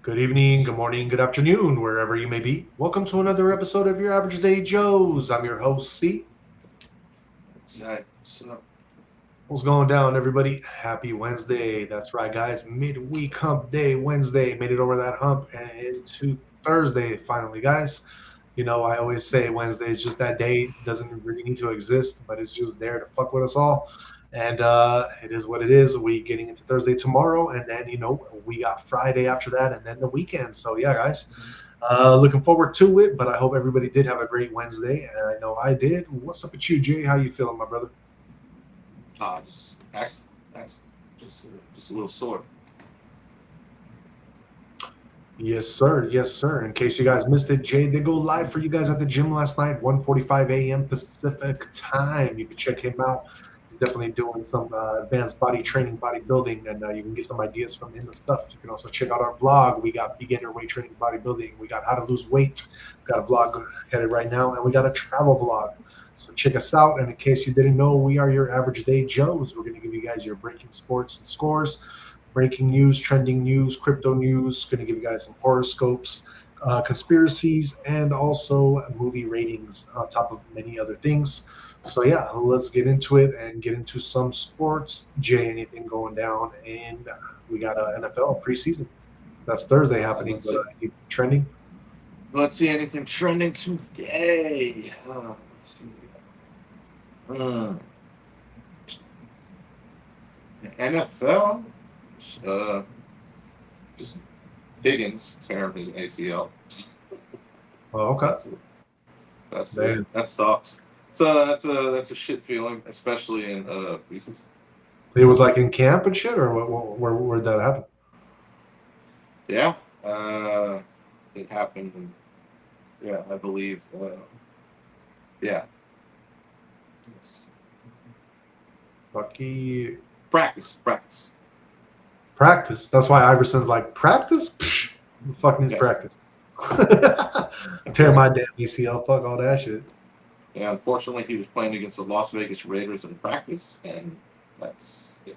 Good evening, good morning, good afternoon, wherever you may be. Welcome to another episode of your Average Day Joes. I'm your host, C. Zach, so What's going down, everybody? Happy Wednesday. That's right, guys. Midweek hump day, Wednesday. Made it over that hump and into Thursday, finally, guys. I always say Wednesday is just that day. Doesn't really need to exist, but it's just there to fuck with us all. And it is what it is. We getting into Thursday tomorrow, and then we got Friday after that, and then the weekend. So yeah, guys, looking forward to it. But I hope everybody did have a great Wednesday. And I know I did. What's up with you, Jay? How you feeling, my brother? just excellent, just a little sore. Yes, sir. Yes, sir. In case you guys missed it, Jay did go live for you guys at the gym last night, 1:45 a.m. Pacific time. You can check him out. He's definitely doing some advanced body training, bodybuilding, and you can get some ideas from him and stuff. You can also check out our vlog. We got beginner weight training, bodybuilding. We got how to lose weight. We got a vlog headed right now, and we got a travel vlog. So check us out. And in case you didn't know, we are your Average Day Joes. We're going to give you guys your breaking sports and scores, breaking news, trending news, crypto news. Going to give you guys some horoscopes, conspiracies, and also movie ratings on top of many other things. So yeah, let's get into it and get into some sports. Jay, anything going down? And we got NFL preseason. That's Thursday happening, Let's but see. trending. Let's see anything trending today. Let's see. Hmm. NFL. Uh, just Higgins tearing his ACL. Oh, okay. That's Man, that sucks. That's a shit feeling, especially in preseason. it was like in camp and shit, or where did that happen? Yeah. Uh, it happened. Yeah, I believe. Yeah. Fucky Practice. practice. That's why Iverson's like practice. Psh, who the fuck needs Yeah. practice? Tear my damn ACL. Fuck all that shit. Yeah, unfortunately, he was playing against the Las Vegas Raiders in practice, and that's yeah,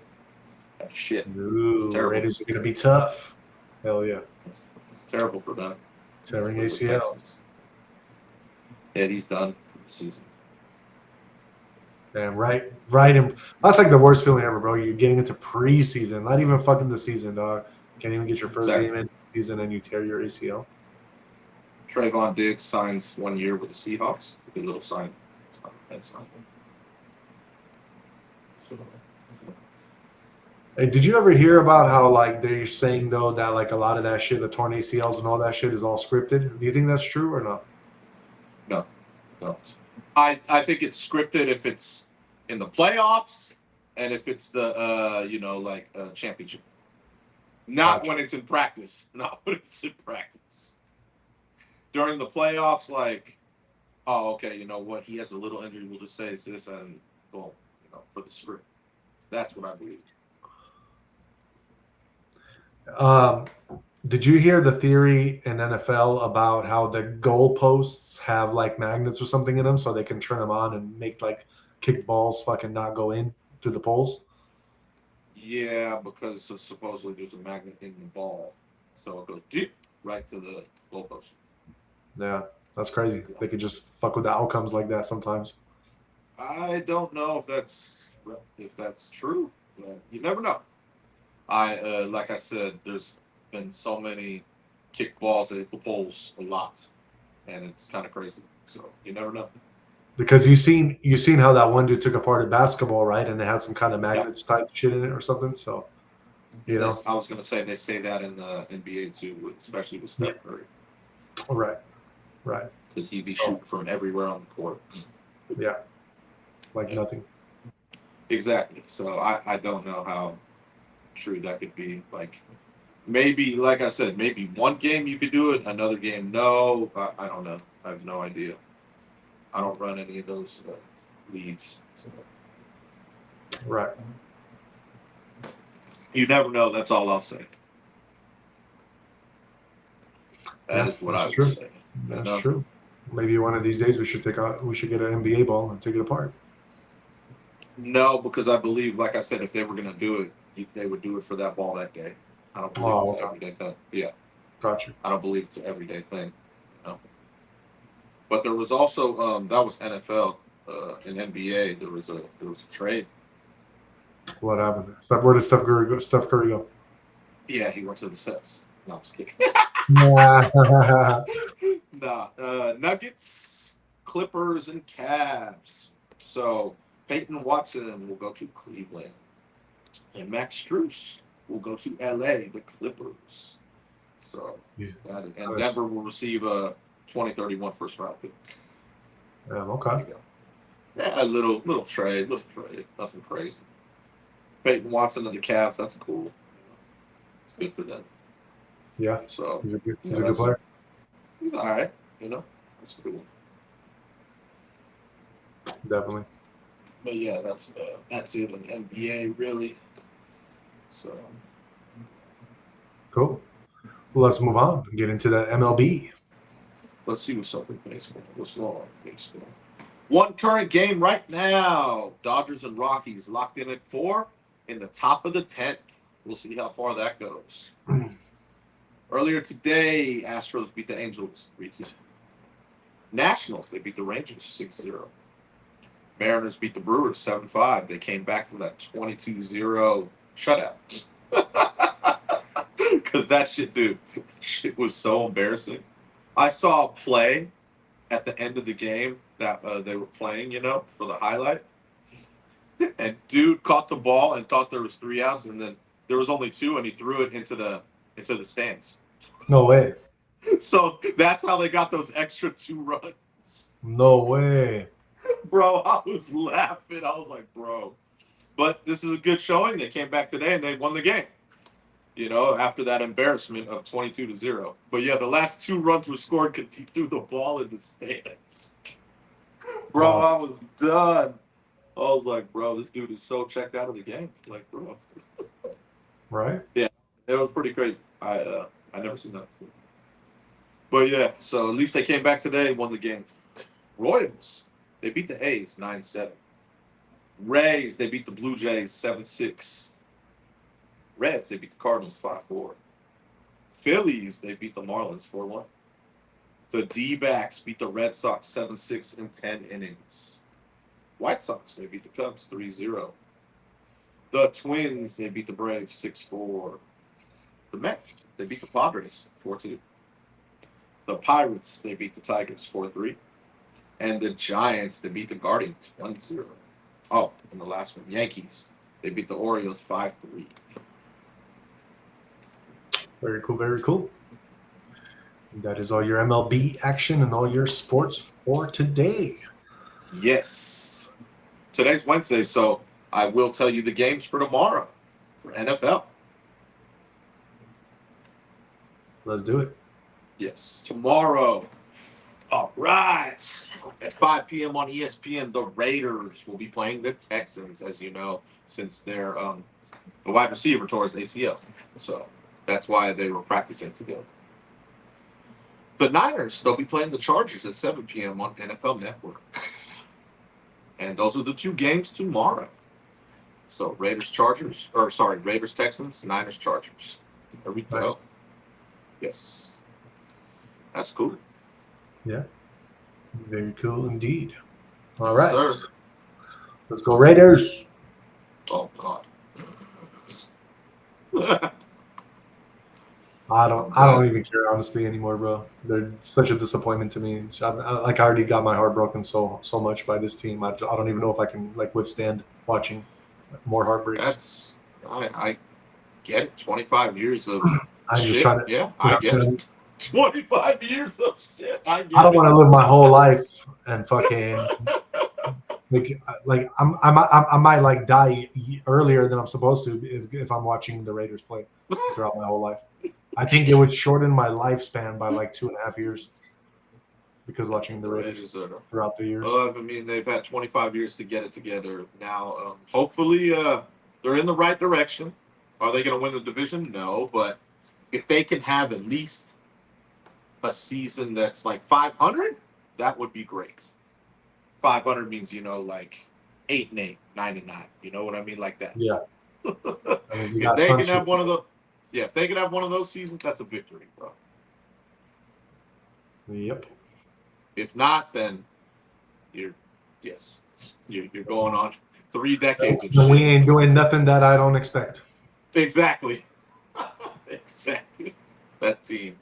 that's shit. It's Ooh, terrible. Raiders are gonna be tough. Hell yeah, It's terrible for them, tearing for the ACLs. Texans. Yeah, he's done for the season. Damn right, right. And that's like the worst feeling ever, bro. You're getting into preseason, not even fucking the season, dog. Can't even get your first Exactly. game in the season, and you tear your ACL. Trayvon Diggs signs 1 year with the Seahawks. A little sign. That's not. So, Hey, did you ever hear about how like they're saying though that like a lot of that shit, the torn ACLs and all that shit, is all scripted? Do you think that's true or not? no, no. I think it's scripted if it's in the playoffs and if it's the championship. Not Gotcha. when it's in practice. Not when it's in practice. During the playoffs, like, oh, okay, you know what? He has a little injury. We'll just say it's this, and boom, for the script. That's what I believe. Um, did you hear the theory in NFL about how the goalposts have like magnets or something in them so they can turn them on and make like kick balls fucking not go in through the poles? Yeah, because supposedly there's a magnet in the ball, so it goes deep right to the goalpost. Yeah, that's crazy. They could just fuck with the outcomes like that sometimes. I don't know if that's true. But you never know. I like I said, there's been so many kickballs that hit the poles a lot, and it's kind of crazy. So you never know. Because you seen how that one dude took apart a basketball, right? And it had some kind of Yeah, magnets type shit in it or something. So, you know. I was gonna say they say that in the NBA too, especially with Yeah. Steph Curry, Right. Right. because he'd be So shooting from everywhere on the court. yeah, like Yeah, nothing. exactly. So I don't know how true that could be. Like maybe, like I said, maybe one game you could do it, another game no. I don't know. I have no idea. I don't run any of those leagues. So Right. you never know. That's all I'll say. That Yeah, is what that's I would true. say. You That's know? true. Maybe one of these days we should get an NBA ball and take it apart. No, because I believe, like I said, if they were going to do it, they would do it for that ball that day. I don't believe Oh, it's okay. every day. Yeah. Gotcha. I don't believe it's an everyday thing. You know? But there was also that was NFL. In NBA, there was a trade. What happened? Where did Steph Curry go? Steph Curry go? Yeah, he went to the Sets. No, I'm just kidding. Nah. Nuggets, Clippers, and Cavs. So Peyton Watson will go to Cleveland, and Max Strus will go to LA, the Clippers. So Yeah. and Denver will receive a 2031 first round pick. Okay. Yeah, a little trade, nothing crazy. Peyton Watson of the Cavs, that's cool. It's good for them. Yeah. So He's a good player. He's all right. That's cool. Definitely. But yeah, that's it in NBA really. So Cool. Well, let's move on and get into the MLB. let's see what's up with baseball. What's going on with baseball? One current game right now. Dodgers and Rockies locked in at 4 in the top of the 10th. We'll see how far that goes. Earlier today, Astros beat the Angels 3-2. Nationals, they beat the Rangers 6-0. Mariners beat the Brewers 7-5. They came back from that 22-0 shutout. Because that shit was so embarrassing. I saw a play at the end of the game that they were playing, for the highlight. And dude caught the ball and thought there was 3 outs, and then there was only 2, and he threw it into the stands. No way. So that's how they got those extra 2 runs. No way. Bro, I was laughing. I was like, bro. But this is a good showing. They came back today and they won the game. After that embarrassment of 22-0. But yeah, the last 2 runs were scored because he threw the ball in the stands. Bro, Wow. I was done. I was like, bro, this dude is so checked out of the game. Like, bro. Right? Yeah, it was pretty crazy. I never seen that before. But yeah, so at least they came back today and won the game. Royals, they beat the A's 9-7. Rays, they beat the Blue Jays 7-6. Reds, they beat the Cardinals 5-4. Phillies, they beat the Marlins 4-1. The D-backs beat the Red Sox 7-6 in 10 innings. White Sox, they beat the Cubs 3-0. The Twins, they beat the Braves 6-4. The Mets, they beat the Padres 4-2. The Pirates, they beat the Tigers 4-3. And the Giants, they beat the Guardians 1-0. Oh, and the last one, Yankees, they beat the Orioles 5-3. Very cool. Very cool. That is all your MLB action and all your sports for today. Yes. Today's Wednesday, so I will tell you the games for tomorrow for NFL. Let's do it. Yes. Tomorrow. All right. At 5 p.m. on ESPN, the Raiders will be playing the Texans, as you know, since they're the wide receiver towards ACL. So that's why they were practicing together. The Niners, they'll be playing the Chargers at 7 p.m. on NFL Network. And those are the 2 games tomorrow. So Raiders, Texans, Niners, Chargers. There we go. Nice. Yes. That's cool. Yeah. Very cool indeed. All Yes, right. sir. Let's go Raiders. Oh, God. I don't even care honestly anymore, bro. They're such a disappointment to me. I already got my heart broken so much by this team. I don't even know if I can withstand watching more heartbreaks. I get it. 25 years of I'm shit. just trying to. Yeah, I get it. 25 years of shit. I don't want to live my whole life and fucking I might die earlier than I'm supposed to if I'm watching the Raiders play throughout my whole life. I think it would shorten my lifespan by 2.5 years because watching the Raiders throughout the years. I mean, they've had 25 years to get it together. Now, hopefully, they're in the right direction. Are they going to win the division? No, but if they can have at least a season that's 500, that would be great. 500 means 8-8, 9-9. You know what I mean, like that. Yeah. If they can have one of those seasons, that's a victory, bro. Yep. If not, then you're going on 3 decades of No, we shit. ain't doing nothing that I don't expect. Exactly. Exactly. That team.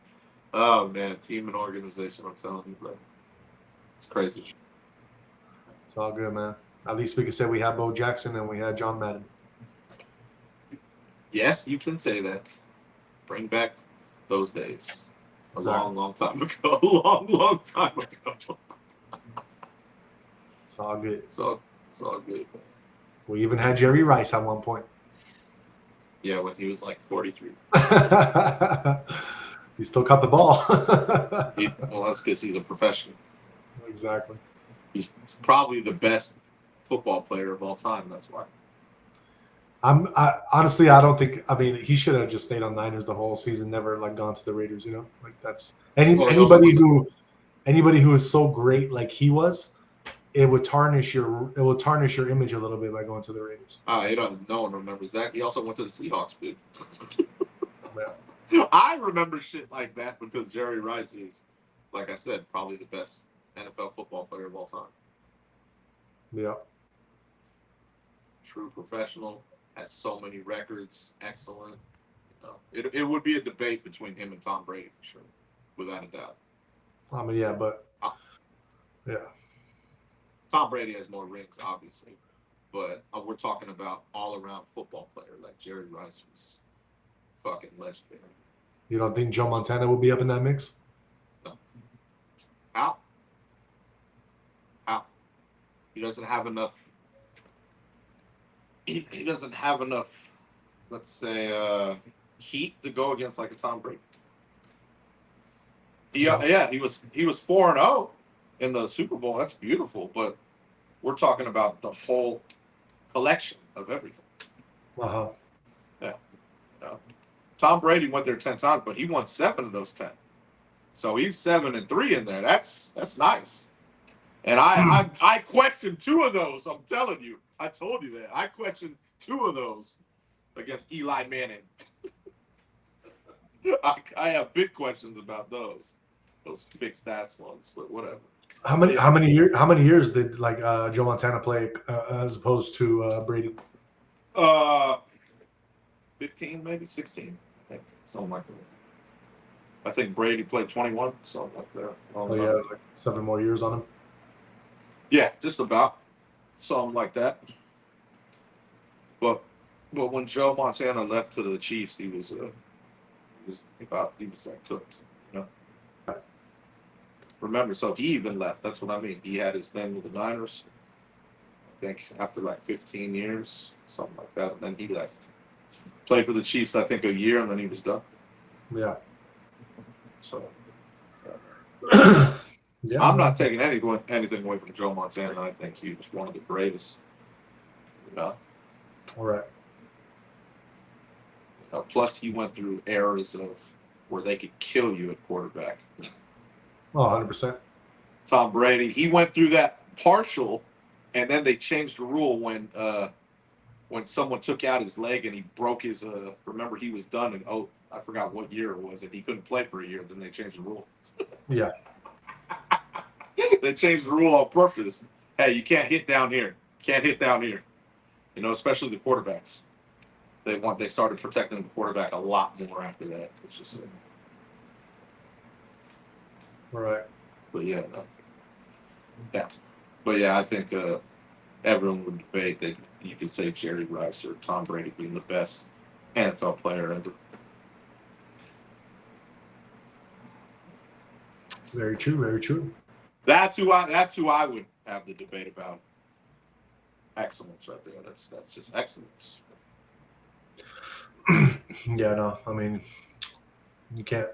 Oh man, team and organization. I'm telling you, bro. It's crazy. It's all good, man. At least we can say we had Bo Jackson and we had John Madden. Yes, you can say that. Bring back those days. A long, long time ago. A long, long time ago. It's all good. It's all good. We even had Jerry Rice at one point. Yeah, when he was like 43. He still caught the ball. Well, that's because he's a professional. Exactly. He's probably the best football player of all time. That's why. Honestly, I don't think. I mean, he should have just stayed on Niners the whole season, never like gone to the Raiders. You know, like that's anybody who is so great like he was. It would tarnish your image a little bit by going to the Raiders. No one remembers that. He also went to the Seahawks, dude. Yeah. I remember shit like that because Jerry Rice is, like I said, probably the best NFL football player of all time. Yeah. True professional, has so many records, excellent. It would be a debate between him and Tom Brady for sure, without a doubt. I mean, yeah, but yeah. Tom Brady has more rings, obviously, but we're talking about all-around football player. Like Jerry Rice was fucking legendary. You don't think Joe Montana will be up in that mix? No. How? He doesn't have enough. He doesn't have enough, let's say, heat to go against like a Tom Brady. He was 4-0 in the Super Bowl. That's beautiful, but we're talking about the whole collection of everything. Uh-huh. Yeah. Tom Brady went there 10 times, but he won 7 of those 10. So he's 7-3 in there. That's nice. And I questioned 2 of those. I'm telling you. I told you that. I questioned 2 of those against Eli Manning. I have big questions about those fixed ass ones, but whatever. How many years did like Joe Montana play as opposed to Brady? 15, maybe 16, I think, something like that. I think Brady played 21, something like that. Oh yeah, like 7 more years on him. Yeah, just about something like that. But when Joe Montana left to the Chiefs, he was like cooked, you know. Remember, so he even left. That's what I mean. He had his thing with the Niners. I think after like 15 years, something like that, and then he left. Played for the Chiefs, I think, a year, and then he was done. Yeah. So. Yeah, I'm not taking anything away from Joe Montana. I think he was one of the greatest. You know. All right. Plus, he went through eras of where they could kill you at quarterback. Oh, 100%. Tom Brady, he went through that partial, and then they changed the rule when someone took out his leg and he broke his. Remember, he was done, and I forgot what year it was, and he couldn't play for a year. Then they changed the rule. Yeah. They changed the rule on purpose. Hey, you can't hit down here. Can't hit down here. You know, especially the quarterbacks. They started protecting the quarterback a lot more after that, which is All right. But yeah, no. Yeah. But yeah, I think everyone would debate that you could say Jerry Rice or Tom Brady being the best NFL player ever. Very true. Very true. That's who I would have the debate about. Excellence right there. That's just excellence. Yeah, no. I mean, you can't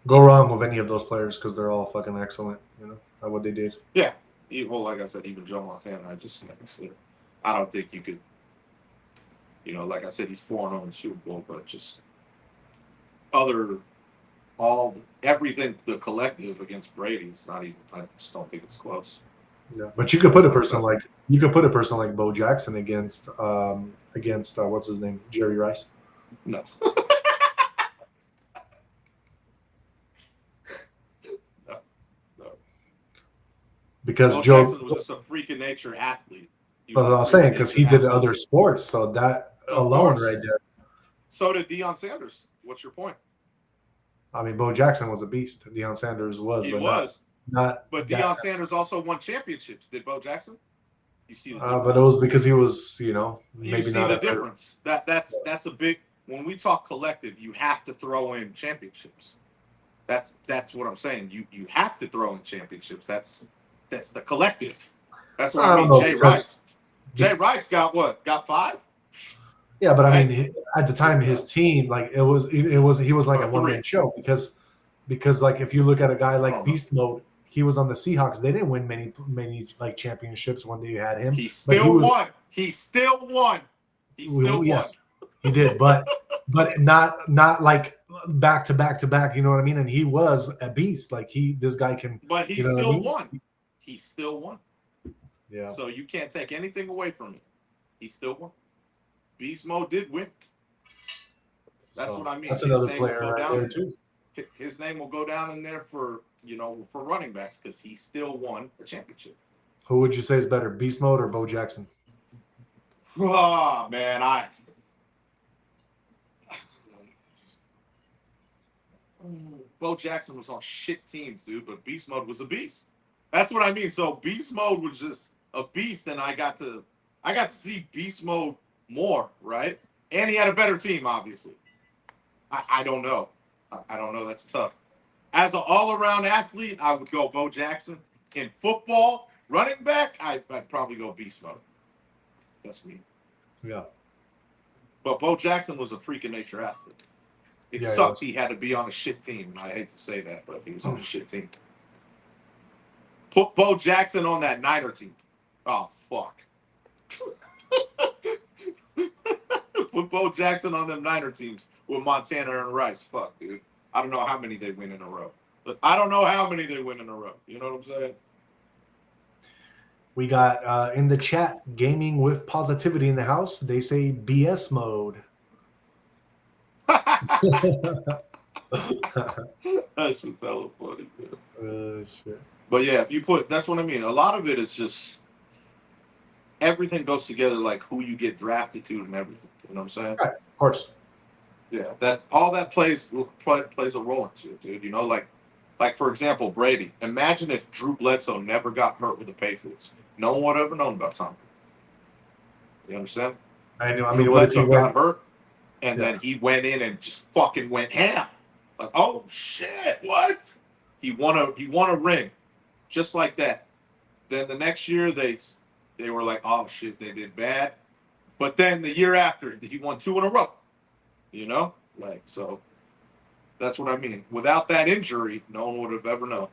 go wrong with any of those players because they're all fucking excellent, you know, at what they did. Yeah. Well, like I said, even Joe Montana, I don't think you could, you know, like I said, he's 4-0 in the Super Bowl, but just everything, the collective against Brady, it's not even, I just don't think it's close. Yeah, but you could put a person like Bo Jackson against what's his name, Jerry Rice. No. because Bo Joe. Jackson was just a freak of nature athlete. That's what I was saying, because he did other sports, so that alone right there. So did Deion Sanders. What's your point? I mean, Bo Jackson was a beast. Deion Sanders was, He but was. not. But Deion Sanders also won championships. Did Bo Jackson? You see the difference? But it was because he was, maybe you see not the difference. That's a big. When we talk collective, you have to throw in championships. That's what I'm saying. You have to throw in championships. That's the collective. That's what I mean. Jay Rice. Jay Rice got what? Got 5? Yeah, but I mean, at the time, his team, like he was like a one-man show because like if you look at a guy like Beast Mode, he was on the Seahawks. They didn't win many like championships when they had him. He still won. He still won. Yes, he did, but not like back to back to back. You know what I mean? And he was a beast. Like this guy can. But he still won. He still won. Yeah. So you can't take anything away from him. He still won. Beast Mode did win. That's what I mean. That's another player right there too. His name will go down in there for running backs because he still won a championship. Who would you say is better, Beast Mode or Bo Jackson? Oh man, Bo Jackson was on shit teams, dude, but Beast Mode was a beast. That's what I mean. So Beast Mode was just a beast, and I got to see Beast Mode more, right? And he had a better team, obviously. I don't know. I don't know. That's tough. As an all-around athlete, I would go Bo Jackson. In football, running back, I'd probably go Beast Mode. That's me. Yeah. But Bo Jackson was a freak of nature athlete. It sucked he had to be on a shit team. I hate to say that, but he was on a shit team. Put Bo Jackson on that Niner team. Oh, fuck. Put Bo Jackson on them Niner teams with Montana and Rice. Fuck, dude. I don't know how many they win in a row. You know what I'm saying? We got in the chat, Gaming with Positivity in the house. They say BS mode. That shit's hella funny, dude. Shit. But yeah, if you that's what I mean. A lot of it is just everything goes together, like who you get drafted to and everything. You know what I'm saying? Right, of course. Yeah, all that plays a role into it, dude. Like for example, Brady. Imagine if Drew Bledsoe never got hurt with the Patriots. No one would have ever known about Tom. You understand? I know. Drew Bledsoe got hurt, and then he went in and just fucking went ham. Like, oh shit, what? He won a ring, just like that. Then the next year they were like, oh shit, they did bad. But then the year after, he won 2 in a row. You know, like, so that's what I mean. Without that injury, no one would have ever known.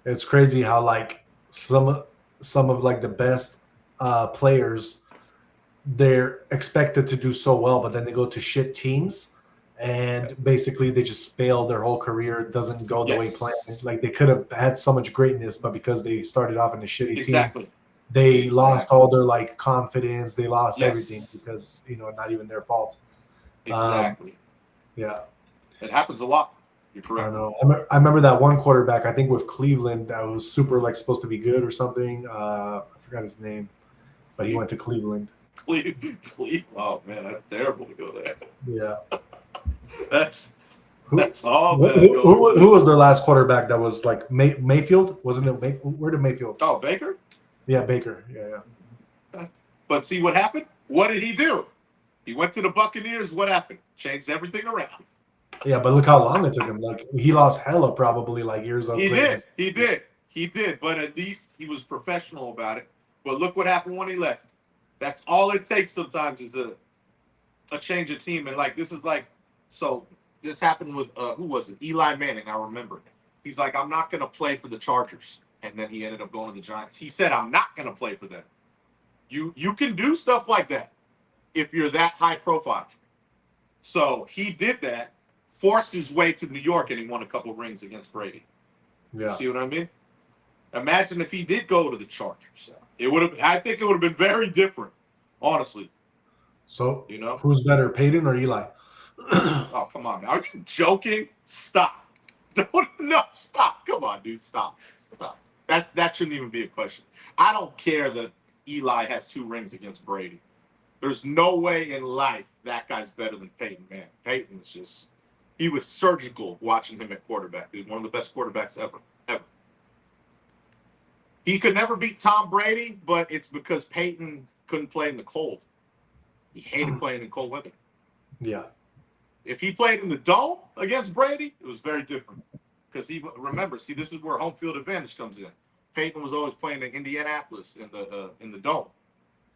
It's crazy how like some of like the best players, they're expected to do so well, but then they go to shit teams and basically they just fail their whole career. It doesn't go the way planned. Like they could have had so much greatness, but because they started off in a shitty team, they lost all their like confidence. They lost everything because not even their fault. Exactly. Yeah. It happens a lot. You're correct. I know. I remember that one quarterback, I think with Cleveland, that was super like supposed to be good or something. I forgot his name, but he went to Cleveland. Cleveland. Oh man, that's terrible to go there. Yeah. That's all. Who was their last quarterback that was like Mayfield? Wasn't it Mayfield? Where did Mayfield? Oh, Baker? Yeah, Baker. Yeah. But see what happened? What did he do? He went to the Buccaneers. What happened? Changed everything around. Yeah, but look how long it took him. Like he lost hella probably like years of greatness. He did. But at least he was professional about it. But look what happened when he left. That's all it takes sometimes is a change of team. And like this happened with who was it? Eli Manning. I remember. He's like, I'm not gonna play for the Chargers, and then he ended up going to the Giants. He said, I'm not gonna play for them. You can do stuff like that if you're that high profile. So he did that. Forced his way to New York, and he won a couple rings against Brady. Yeah. You see what I mean? Imagine if he did go to the Chargers. I think it would have been very different, honestly. So, who's better, Peyton or Eli? Oh, come on. Are you joking? Stop. No, stop. Come on, dude. Stop. That shouldn't even be a question. I don't care that Eli has 2 rings against Brady. There's no way in life that guy's better than Peyton Manning. Peyton was just, he was surgical watching him at quarterback. He was one of the best quarterbacks ever. He could never beat Tom Brady, but it's because Peyton couldn't play in the cold. He hated playing in cold weather. Yeah. If he played in the dome against Brady, it was very different. Because this is where home field advantage comes in. Peyton was always playing in Indianapolis in the dome.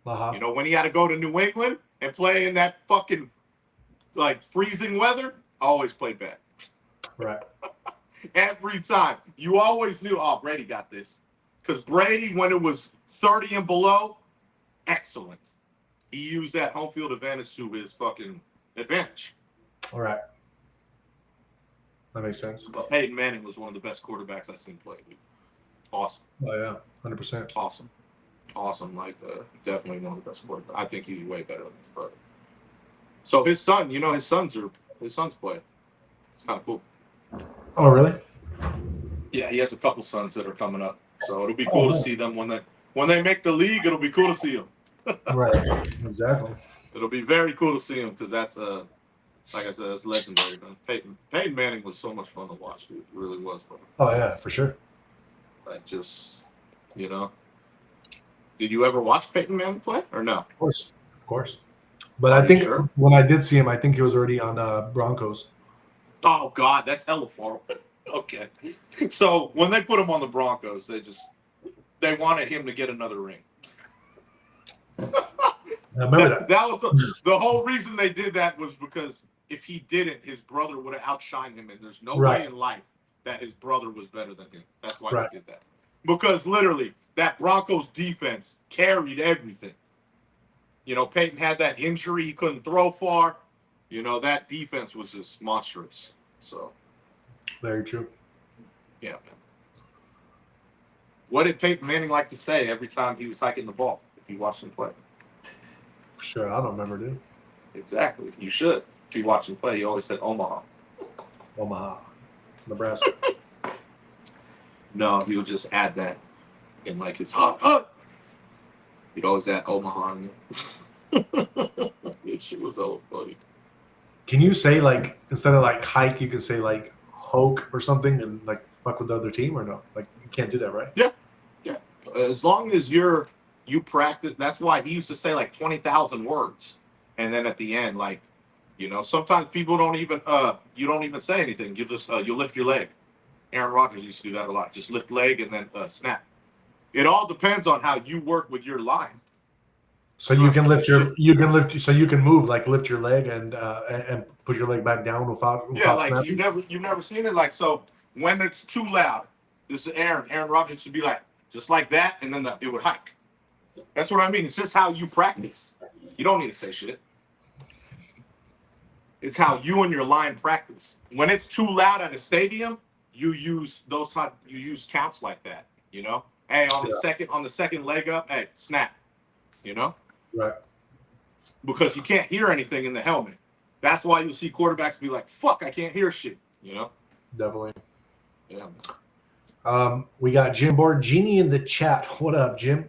Uh-huh. You know, when he had to go to New England and play in that fucking like freezing weather, I always played bad. Right. Every time. You always knew, oh, Brady got this. Because Brady, when it was 30 and below, excellent. He used that home field advantage to his fucking advantage. All right. That makes sense. But Peyton Manning was one of the best quarterbacks I've seen play. Awesome. Oh, yeah. 100%. Awesome. Like, definitely one of the best quarterbacks. I think he's way better than his brother. So his son, his sons play. It's kind of cool. Oh, really? Yeah, he has a couple sons that are coming up. So it'll be cool to see them when they make the league. It'll be cool to see them. Right. Exactly. It'll be very cool to see them because that's like I said, that's legendary. Man. Peyton Manning was so much fun to watch. Dude. It really was, bro. Oh yeah, for sure. Like just, did you ever watch Peyton Manning play or no? Of course. But I think when I did see him, I think he was already on Broncos. Oh God, that's hella far. Okay. So when they put him on the Broncos, they wanted him to get another ring. I remember that. That was the whole reason they did that was because if he didn't, his brother would have outshined him, and there's no way in life that his brother was better than him. That's why they did that. Because literally, that Broncos defense carried everything. Peyton had that injury; he couldn't throw far. That defense was just monstrous. So, very true. Yeah, man. What did Peyton Manning like to say every time he was hiking the ball? If you watched him play. Sure, I don't remember, dude. Exactly. You should. If you watch him play, he always said Omaha. Omaha, Nebraska. No, he would just add that in like his hot. He'd always add Omaha in there. It shit was so funny. Can you say like instead of like hike, you can say like hoke or something and like fuck with the other team or no? Like you can't do that, right? Yeah. As long as you practice. That's why he used to say like 20,000 words, and then at the end, like, sometimes people don't even you don't even say anything. You just you lift your leg. Aaron Rodgers used to do that a lot. Just lift leg and then snap. It all depends on how you work with your line. So you can so you can move, like lift your leg and put your leg back down without like snapping? you've never seen it. Like, so when it's too loud, this is Aaron Rodgers should be like just like that, and then it would hike. That's what I mean. It's just how you practice. You don't need to say shit. It's how you and your line practice. When it's too loud at a stadium, you use counts like that. Hey, on the second leg up, hey, snap. Right. Because you can't hear anything in the helmet. That's why you'll see quarterbacks be like, "Fuck, I can't hear shit." Definitely. Yeah. We got Jim Borgini in the chat. What up, Jim?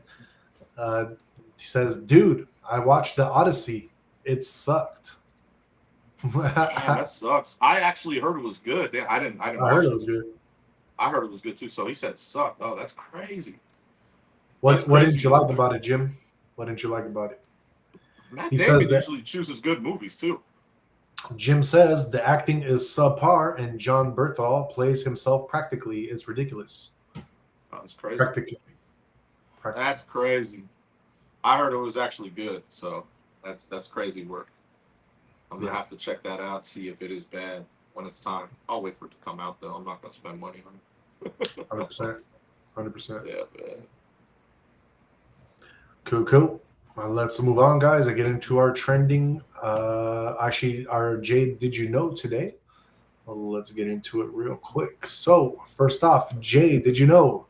He says, "Dude, I watched the Odyssey. It sucked." Man, that sucks. I actually heard it was good. I didn't. I heard it was good. I heard it was good too. So he said it sucked. Oh, that's crazy. What didn't you like about it, Jim? What didn't you like about it? Matt Damon usually chooses good movies too. Jim says the acting is subpar and John Berthal plays himself practically. It's ridiculous. Oh, that's crazy. Practically. That's crazy. I heard it was actually good, so that's crazy work. I'm gonna have to check that out, see if it is bad when it's time. I'll wait for it to come out though. I'm not gonna spend money on it. 100%. Yeah, man. Cool. Let's move on, guys. I get into our trending. Actually, our Jay, did you know today? Well, let's get into it real quick. So, first off, Jay, did you know?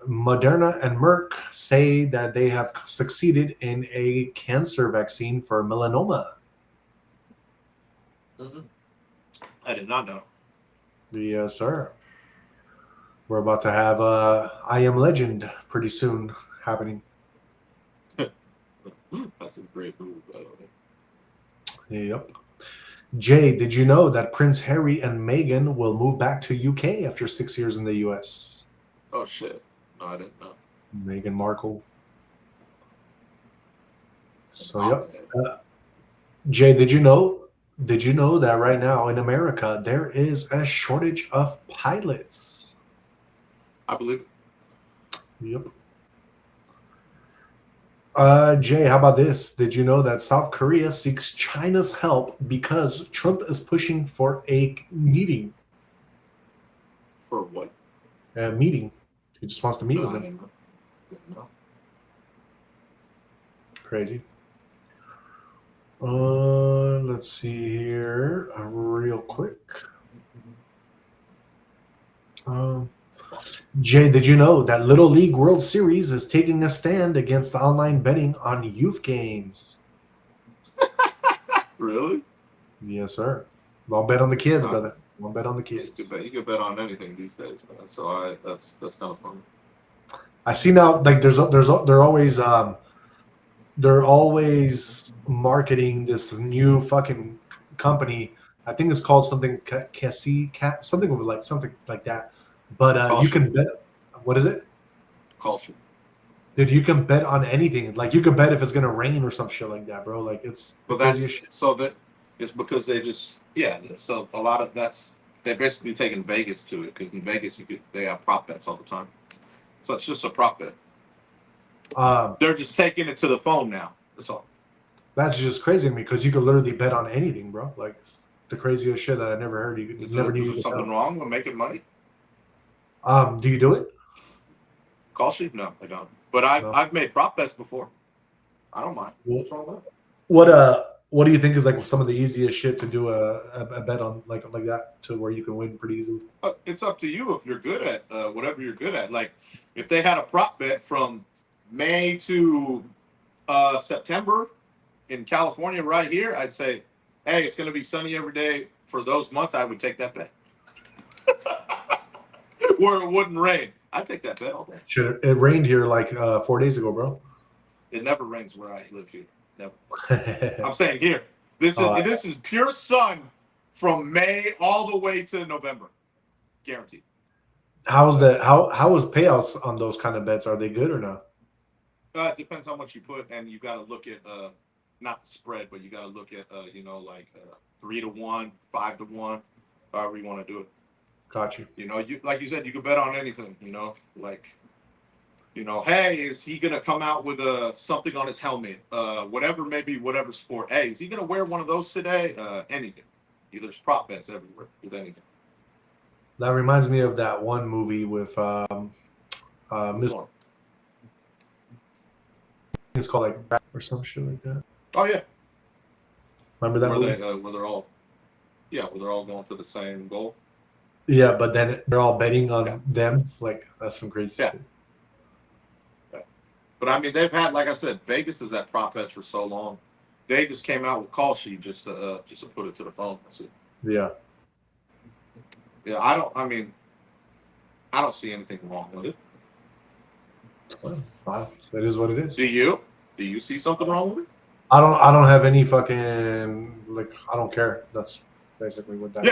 Moderna and Merck say that they have succeeded in a cancer vaccine for melanoma. I did not know. Yes, sir. We're about to have I Am Legend pretty soon happening. That's a great move, by the way. Yep. Jay, did you know that Prince Harry and Meghan will move back to UK after 6 years in the US? Oh shit! No, I didn't know. Meghan Markle. So Oh, yep. Jay, did you know? Did you know that right now in America there is a shortage of pilots? I believe it. Yep. Jay, how about this? Did you know that South Korea seeks China's help because Trump is pushing for a meeting? For what? A meeting. He just wants to meet No, with I them. didn't know. Crazy. Let's see here, real quick. Jay, did you know that Little League World Series is taking a stand against online betting on youth games? Really? Yes, sir. Don't bet on the kids, Huh. brother. Don't bet on the You kids. could bet on anything these days, man. So that's kind of fun. I see now, like they're always marketing this new fucking company. I think it's called something something like that. But you Caution. can bet. What is it? Caution. Dude, you can bet on anything. Like you can bet if it's gonna rain or some shit like that, bro. Like it's the But craziest shit. it's because they just So a lot of they're basically taking Vegas to it because in Vegas they have prop bets all the time. So it's just a prop bet. They're just taking it to the phone now. That's all. That's just crazy to me because you could literally bet on anything, bro. Like the craziest shit that I never heard. You never knew you Is could there something bet wrong with making money? on. Do you do it? Call sheet? No, I don't. But No. I've made prop bets before. I don't mind. What's wrong with that? What do you think is like some of the easiest shit to do a bet on like that to where you can win pretty easily? It's up to you if you're good at whatever you're good at. Like if they had a prop bet from May to September in California right here, I'd say, hey, it's going to be sunny every day for those months. I would take that bet. Where it wouldn't rain. I'd take that bet all day. Shit, it rained here like 4 days ago, bro. It never rains where I live here. Never. I'm saying here. This is pure sun from May all the way to November. Guaranteed. How was payouts on those kind of bets? Are they good or not? It depends how much you put, and you got to look at not the spread, but you got to look at 3-1, 5-1, however you want to do it. Got you. You like you said, you could bet on anything. Hey, is he gonna come out with something on his helmet? Whatever sport. Hey, is he gonna wear one of those today? Anything. There's prop bets everywhere with anything. That reminds me of that one movie with it's called like or some shit like that. Oh yeah. Remember that movie? Where they're all going to the same goal. Yeah, but then they're all betting on them. Like that's some crazy shit. Yeah. But I mean, they've had, like I said, Vegas is at prop bets for so long. They just came out with call sheet just to put it to the phone. That's it. Yeah. Yeah, I don't see anything wrong with it. Well, it is what it is. Do you? Do you see something wrong with it? I don't have any fucking I don't care. That's basically what that is.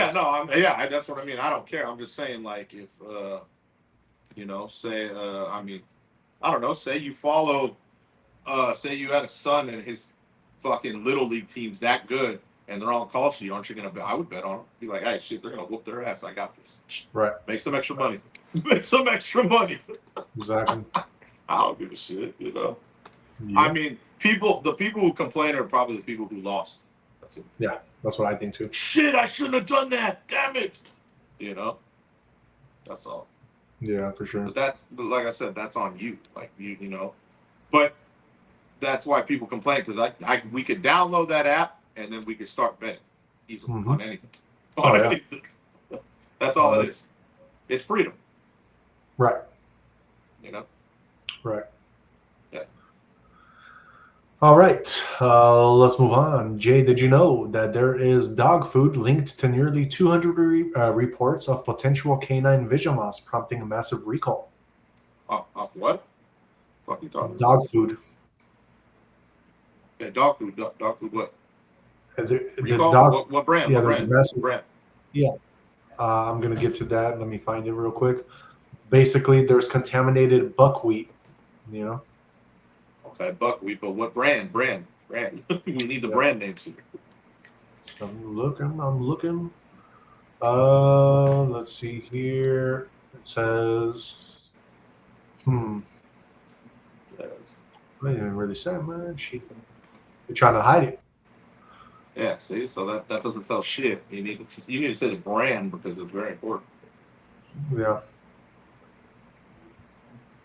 That's what I mean. I don't care. I'm just saying, like, if say I don't know, say you follow say you had a son and his fucking little league team's that good and they're on call sheet, aren't you gonna bet? I would bet on them. Be like, hey, shit, they're gonna whoop their ass. I got this. Right. Make some extra money. Make some extra money. Exactly. I don't give a shit, Yeah. I mean, the people who complain are probably the people who lost. That's it. Yeah, that's what I think too. Shit, I shouldn't have done that. Damn it. That's all. Yeah, for sure. But that's, like I said, that's on you. Like But that's why people complain, because we could download that app and then we could start betting easily on anything. Anything. That's all it is. It's freedom. Right. You know? Right. Yeah. All right, let's move on. Jay, did you know that there is dog food linked to nearly 200 reports of potential canine vision loss, prompting a massive recall? Off what? Fuck you talking about? Dog food. Yeah, dog food. Dog food. What? The Recall? dog. What brand? Yeah, What there's a brand? massive. Brand. Yeah, I'm gonna get to that. Let me find it real quick. Basically, there's contaminated buckwheat. You know. Okay, buckwheat. But what brand? Brand. We need the brand names here. I'm looking. Let's see here. It says, I didn't really say much. They're trying to hide it. Yeah, see, so that doesn't tell shit. You need to say the brand because it's very important. Yeah.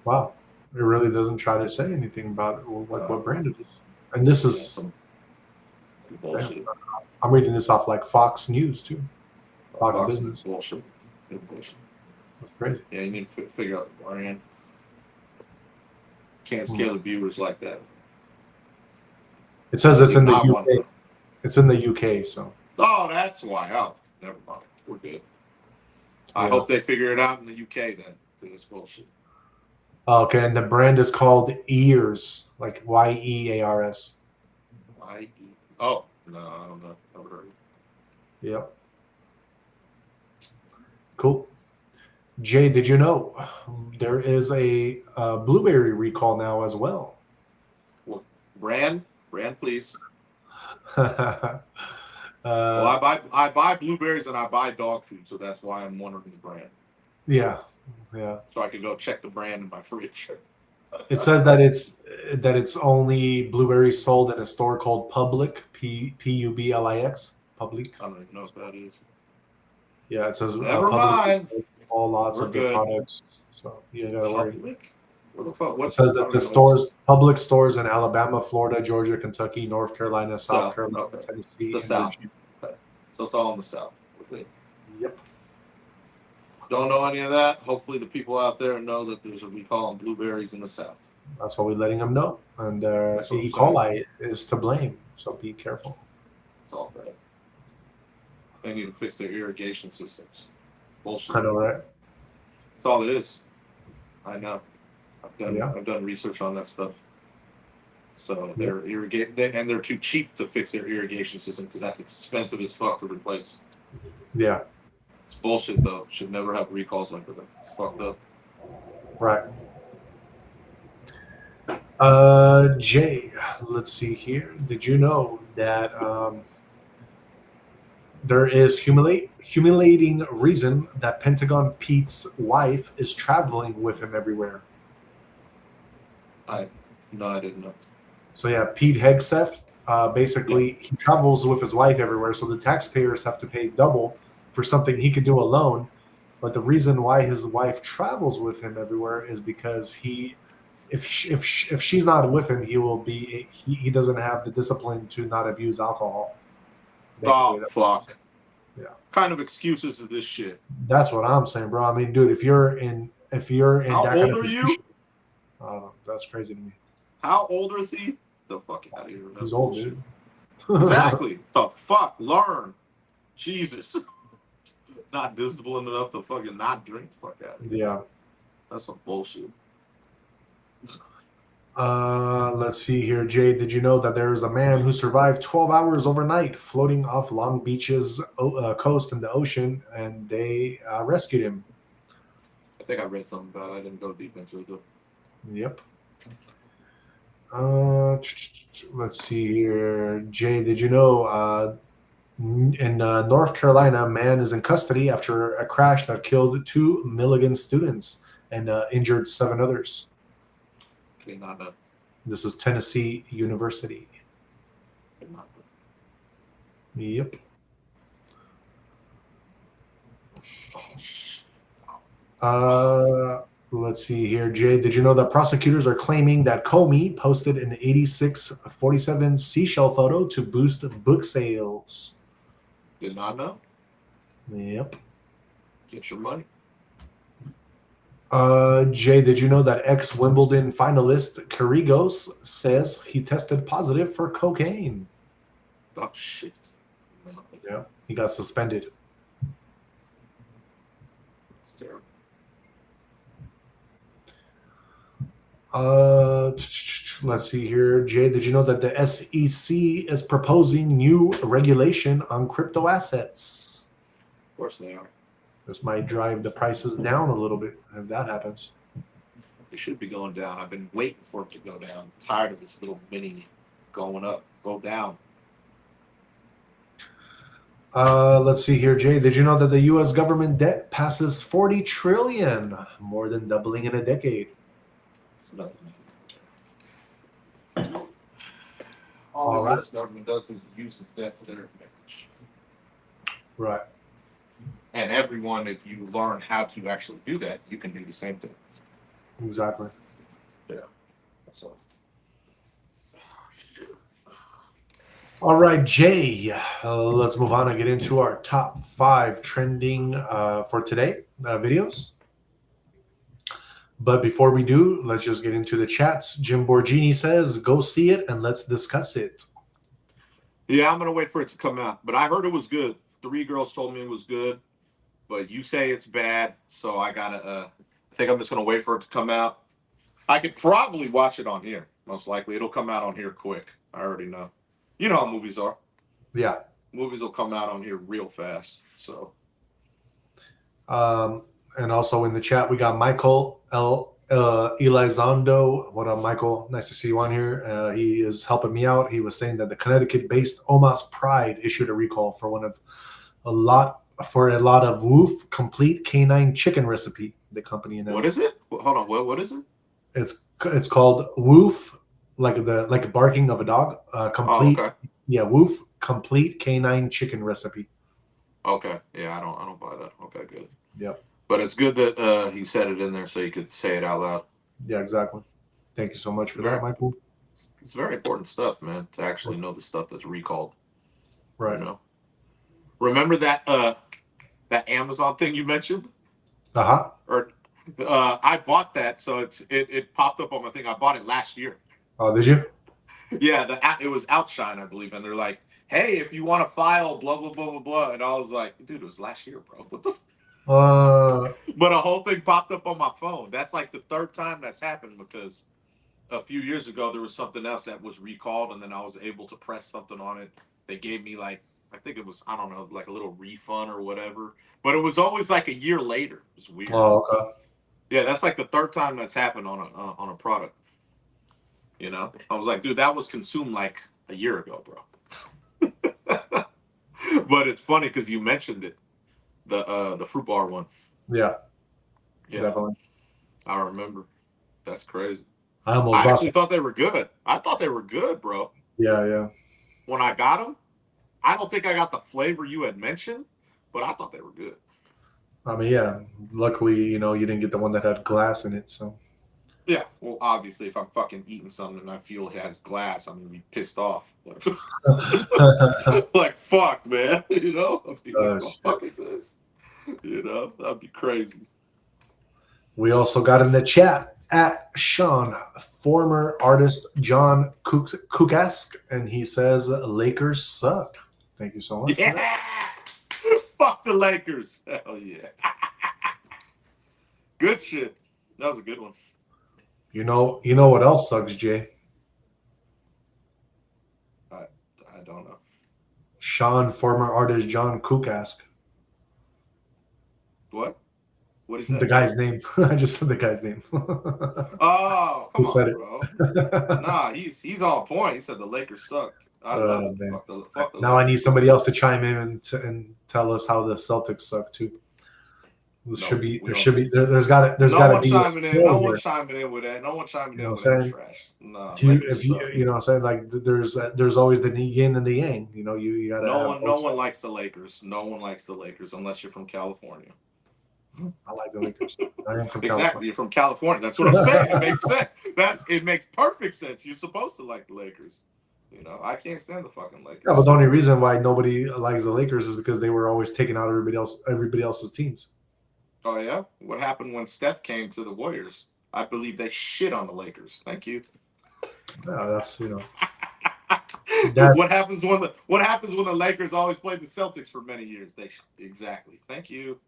Wow. It really doesn't try to say anything about it, what brand it is. And this is some bullshit. I'm reading this off like Fox News too. Fox Business. Bullshit. Bullshit. That's crazy. Yeah, you need to figure out the brand. Can't scare the viewers like that. It says it's in the UK. It's in the UK, so. Oh, that's why. Oh, never mind. We're good. I hope they figure it out in the UK then, because it's bullshit. Okay, and the brand is called Ears, like YEARS. Oh, no, I don't know. Never heard of it. Yep. Cool. Jay, did you know there is a blueberry recall now as well? What brand? Brand, please. Well, I buy blueberries and I buy dog food, so that's why I'm wondering the brand. Yeah. So I can go check the brand in my fridge. It says that it's only blueberries sold in a store called Public, Publix. Public. I don't even know what that is. Yeah, it says never mind. All lots of their products. So you gotta worry. What the fuck? It says that the stores, public stores in Alabama, Florida, Georgia, Kentucky, North Carolina, South Carolina, Tennessee, the South. Okay. So it's all in the South. Yep. Don't know any of that. Hopefully the people out there know that there's a recall on blueberries in the South. That's what we're letting them know. And E. coli is to blame, so be careful. It's all bad. They need to fix their irrigation systems. Bullshit. I know, right? That's all it is. I know. I've done research on that stuff. So they're and they're too cheap to fix their irrigation system because that's expensive as fuck to replace. Yeah. It's bullshit though. Should never have recalls like that. It's fucked up. Right. Jay, let's see here. Did you know that there is humiliating reason that Pentagon Pete's wife is traveling with him everywhere? I didn't know. So yeah, Pete Hegseth, basically he travels with his wife everywhere, so the taxpayers have to pay double for something he could do alone. But the reason why his wife travels with him everywhere is because if she's not with him, he doesn't have the discipline to not abuse alcohol. Basically, fuck. Yeah. What kind of excuses is this shit? That's what I'm saying, bro. I mean, dude, if you're in how that old kind of are position, you? I don't know, that's crazy to me. How old is he? The fuck out of here. He's old, dude. Exactly. The fuck? Learn. Jesus. Not disciplined enough to fucking not drink. Fuck out of here. Yeah. That's some bullshit. Let's see here. Jay, did you know that there's a man who survived 12 hours overnight floating off Long Beach's coast in the ocean, and they rescued him? I think I read something about it. I didn't go deep into it, though. Yep. Let's see here. Jay, did you know in North Carolina, a man is in custody after a crash that killed 2 Milligan students and injured 7 others? Did not know. This is Tennessee University. Did not know. Yep. Let's see here. Jay, did you know that prosecutors are claiming that Comey posted an 8647 seashell photo to boost book sales? Did not know. Yep. Get your money. Jay, did you know that ex-Wimbledon finalist Kyrgios says he tested positive for cocaine? Oh shit. Yeah, he got suspended. It's terrible. Let's see here. Jay, did you know that the SEC is proposing new regulation on crypto assets? Of course they are. This might drive the prices down a little bit if that happens. It should be going down. I've been waiting for it to go down. I'm tired of this little mini going up. Go down. Let's see here, Jay. Did you know that the U.S. government debt passes 40 trillion, more than doubling in a decade? It's nothing. All All the right. U.S. government does is uses debt to their advantage. Right. And everyone, if you learn how to actually do that, you can do the same thing. Exactly. Yeah. That's all. All right, Jay. Let's move on and get into our top 5 trending for today videos. But before we do, let's just get into the chats. Jim Borgini says, go see it and let's discuss it. Yeah, I'm going to wait for it to come out. But I heard it was good. 3 girls told me it was good. But you say it's bad, so I got to... I think I'm just going to wait for it to come out. I could probably watch it on here, most likely. It'll come out on here quick. I already know. You know how movies are. Yeah. Movies will come out on here real fast. So... and also in the chat, we got Michael Elizondo. What up, Michael? Nice to see you on here. He is helping me out. He was saying that the Connecticut-based Omas Pride issued a recall for a lot of Woof Complete Canine Chicken Recipe. The company announced. What is it? Hold on. What is it? It's called Woof, like barking of a dog. Complete. Oh, okay. Yeah, Woof Complete Canine Chicken Recipe. Okay. Yeah, I don't buy that. Okay, good. Yep. But it's good that he said it in there so you could say it out loud. Yeah, exactly. Thank you so much for that, Michael. It's very important stuff, man, to actually know the stuff that's recalled. Right. You know? Remember that that Amazon thing you mentioned? Uh-huh. Or I bought that, so it popped up on my thing. I bought it last year. Oh, did you? Yeah, it was Outshine, I believe, and they're like, "Hey, if you want to file, blah blah blah blah blah," and I was like, "Dude, it was last year, bro. What the?" But a whole thing popped up on my phone. That's like the 3rd time that's happened because a few years ago there was something else that was recalled, and then I was able to press something on it. They gave me like, I think it was, I don't know, like a little refund or whatever. But it was always like a year later. It was weird. Oh, okay. Yeah, that's like the 3rd time that's happened on a product. You know, I was like, dude, that was consumed like a year ago, bro. But it's funny because you mentioned it, the fruit bar one. Yeah, definitely. I remember. That's crazy. I actually thought they were good. I thought they were good, bro. Yeah. When I got them, I don't think I got the flavor you had mentioned, but I thought they were good. I mean, yeah. Luckily, you didn't get the one that had glass in it, so. Yeah, well, obviously, if I'm fucking eating something and I feel it has glass, I'm gonna be pissed off. Like, fuck, man. You know? I'll be like, what the fuck is this? You know? That'd be crazy. We also got in the chat at Sean, former artist John Kukask, and he says Lakers suck. Thank you so much. Yeah. Fuck the Lakers. Hell yeah. Good shit. That was a good one. You know what else sucks, Jay? I don't know. Sean, former artist John Kukask. What? What is that? The guy's name. I just said the guy's name. Oh, come on, bro. Nah, he's on point. He said the Lakers suck. I love it. Fuck the now Lakers. I need somebody else to chime in and tell us how the Celtics suck too. There's got to be. No one chiming in with that. No one chiming in with that trash. No. If you I'm saying, like, there's always the yin and the yang. You got to. No one likes the Lakers. No one likes the Lakers unless you're from California. I like the Lakers. I am from California. Exactly. You're from California. That's what I'm saying. It makes sense. It makes perfect sense. You're supposed to like the Lakers. I can't stand the fucking Lakers. Yeah, but the only reason why nobody likes the Lakers is because they were always taking out everybody else's teams. Oh yeah, what happened when Steph came to the Warriors? I believe they shit on the Lakers. Thank you. That's that. What happens when the Lakers always played the Celtics for many years? Exactly. Thank you.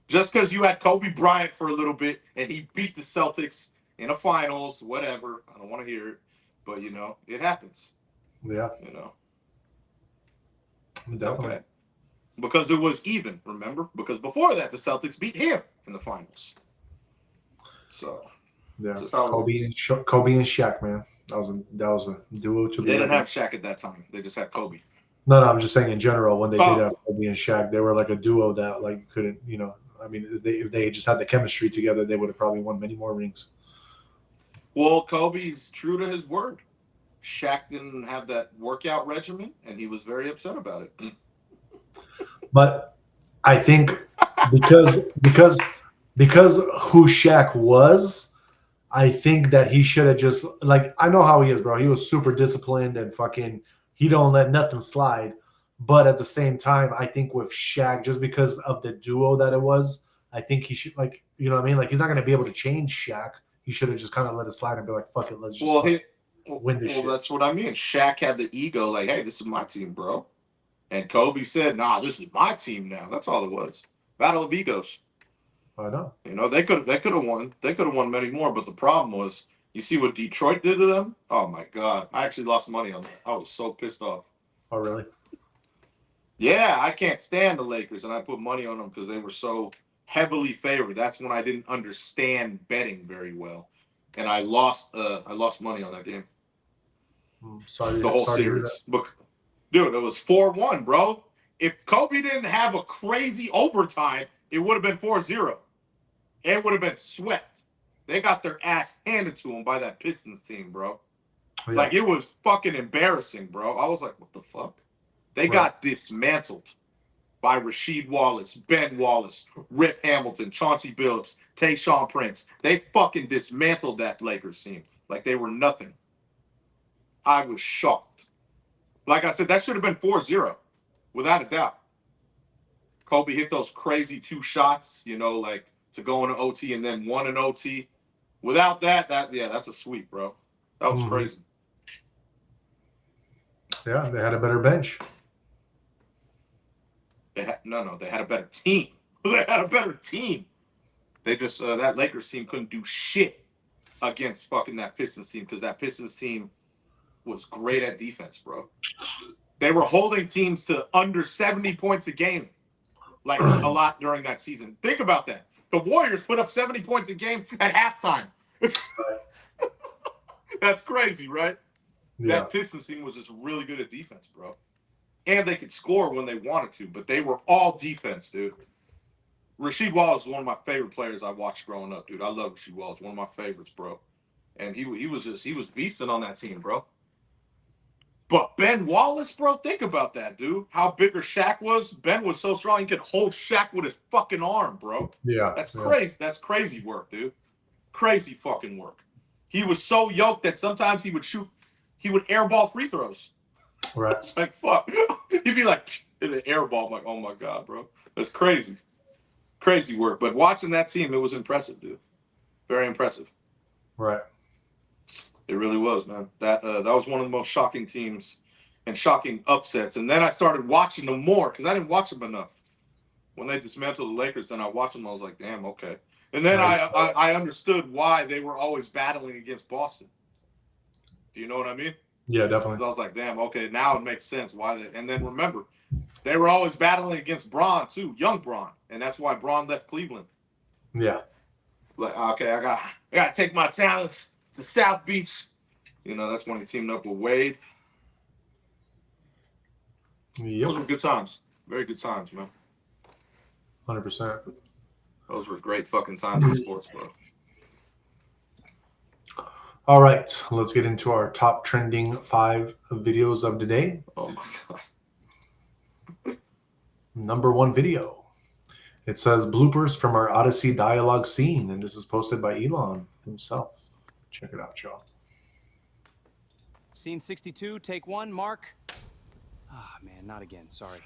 Just because you had Kobe Bryant for a little bit and he beat the Celtics in a finals, whatever. I don't want to hear it, but it happens. Yeah, It's definitely. okay because it was even. Remember, because before that the Celtics beat him in the finals. So Yeah, just how it works. Kobe and Shaq, man. That was a duo to be They didn't reckoned. have Shaq at that time. They just had Kobe. No, I'm just saying in general when they did Oh, have Kobe and Shaq, they were like a duo that like couldn't, I mean, if they just had the chemistry together, they would have probably won many more rings. well, Kobe's true to his word. Shaq didn't have that workout regimen, and he was very upset about it. But I think because who Shaq was, I think that he should have just like I know how he is, bro. He was super disciplined and fucking he don't let nothing slide. But at the same time, I think with Shaq, just because of the duo that it was, I think he should like you know what I mean. Like he's not gonna be able to change Shaq. He should have just kind of let it slide and be like, "Fuck it, let's just Well, win this shit." that's what I mean. Shaq had the ego, like, "Hey, this is my team, bro," and Kobe said, "Nah, this is my team now." That's all it was. Battle of egos. I know. They could have won. They could have won many more, but the problem was, you see what Detroit did to them? Oh my god, I actually lost money on that. I was so pissed off. Oh really? Yeah, I can't stand the Lakers, and I put money on them because they were so heavily favored. That's when I didn't understand betting very well, and I lost. I lost money on that game, the whole Sorry to hear that. series. But dude, it was 4-1, bro. If Kobe didn't have a crazy overtime, it would have been 4-0. It would have been swept. They got their ass handed to them by that Pistons team, bro. Yeah. Like, it was fucking embarrassing, bro. I was like, what the fuck? They got dismantled by Rasheed Wallace, Ben Wallace, Rip Hamilton, Chauncey Billups, Tayshaun Prince. They fucking dismantled that Lakers team like they were nothing. I was shocked. Like I said, that should have been 4-0, without a doubt. Kobe hit those crazy 2 shots, like to go into OT and then 1 in OT. Without that's a sweep, bro. That was crazy. Yeah, they had a better bench. They had a better team. They had a better team. They just that Lakers team couldn't do shit against fucking that Pistons team because that Pistons team was great at defense, bro. They were holding teams to under 70 points a game, like a lot during that season. Think about that. The Warriors put up 70 points a game at halftime. That's crazy, right? Yeah. That Pistons team was just really good at defense, bro. And they could score when they wanted to, but they were all defense, dude. Rasheed Wallace is one of my favorite players I watched growing up, dude. I love Rasheed Wallace, one of my favorites, bro. And he was beasting on that team, bro. But Ben Wallace, bro, think about that, dude. How bigger Shaq was. Ben was so strong he could hold Shaq with his fucking arm, bro. Yeah. That's crazy. That's crazy work, dude. Crazy fucking work. He was so yoked that sometimes he would airball free throws. Right. It's like, fuck. He'd be like, in an airball. I'm like, oh my God, bro. That's crazy. Crazy work. But watching that team, it was impressive, dude. Very impressive. Right. It really was, man. That was one of the most shocking teams and shocking upsets. And then I started watching them more because I didn't watch them enough. When they dismantled the Lakers, then I watched them. I was like, damn, okay. And then I understood why they were always battling against Boston. Do you know what I mean? Yeah, definitely. I was like, damn, okay, now it makes sense why they. And then remember, they were always battling against Braun too, young Braun, and that's why Braun left Cleveland. Yeah. Like, okay, I got to take my talents to South Beach. That's when he teamed up with Wade. Yep. Those were good times. Very good times, man. 100%. Those were great fucking times in sports, bro. All right, let's get into our top trending 5 videos of the day. Oh my God. Number 1 video. It says bloopers from our Odyssey dialogue scene, and this is posted by Elon himself. Check it out, y'all. Scene 62, take 1, Mark. Ah, man, not again. Sorry.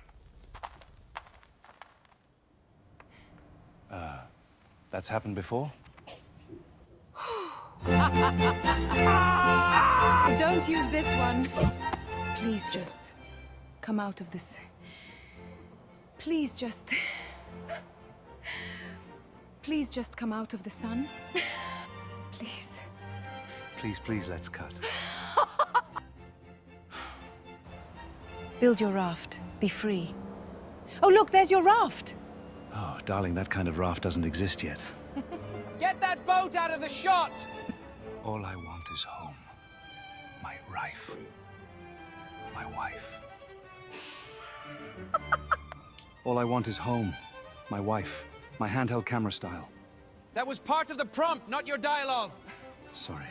That's happened before? Don't use this one. Please just come out of this. Please just come out of the sun. Please. Please, let's cut. Build your raft. Be free. Oh, look, there's your raft. Oh, darling, that kind of raft doesn't exist yet. Get that boat out of the shot! All I want is home. My Rife. My wife. All I want is home. My wife. My handheld camera style. That was part of the prompt, not your dialogue. Sorry.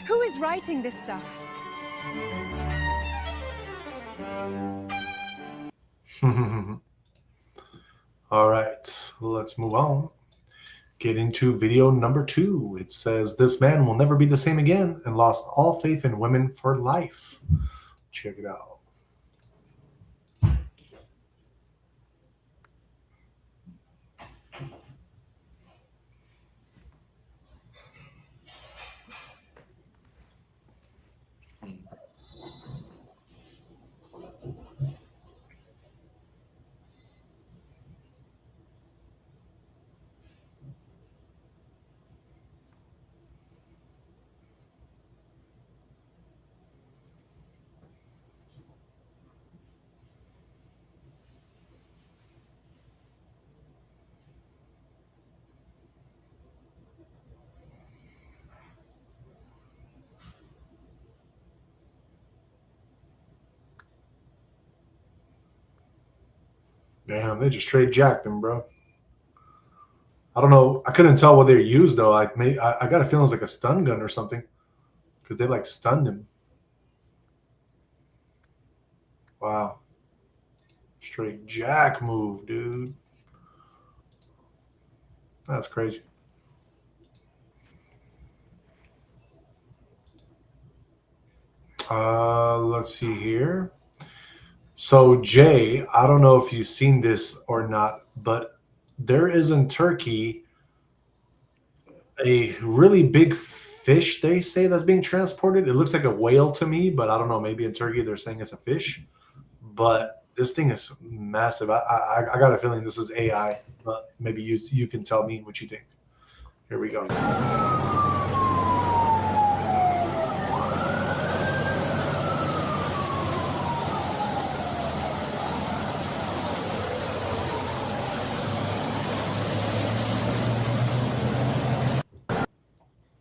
Who is writing this stuff? All right, let's move on. Get into video number 2. It says, this man will never be the same again and lost all faith in women for life. Check it out. Damn, they just straight jacked him, bro. I don't know. I couldn't tell what they used, though. I got a feeling it was like a stun gun or something. Because they, like, stunned him. Wow. Straight jack move, dude. That's crazy. Let's see here. So, Jay, I don't know if you've seen this or not, but there is in Turkey a really big fish, they say, that's being transported. It looks like a whale to me, but I don't know. Maybe in Turkey they're saying it's a fish. But this thing is massive. I got a feeling this is AI, but maybe you can tell me what you think. Here we go.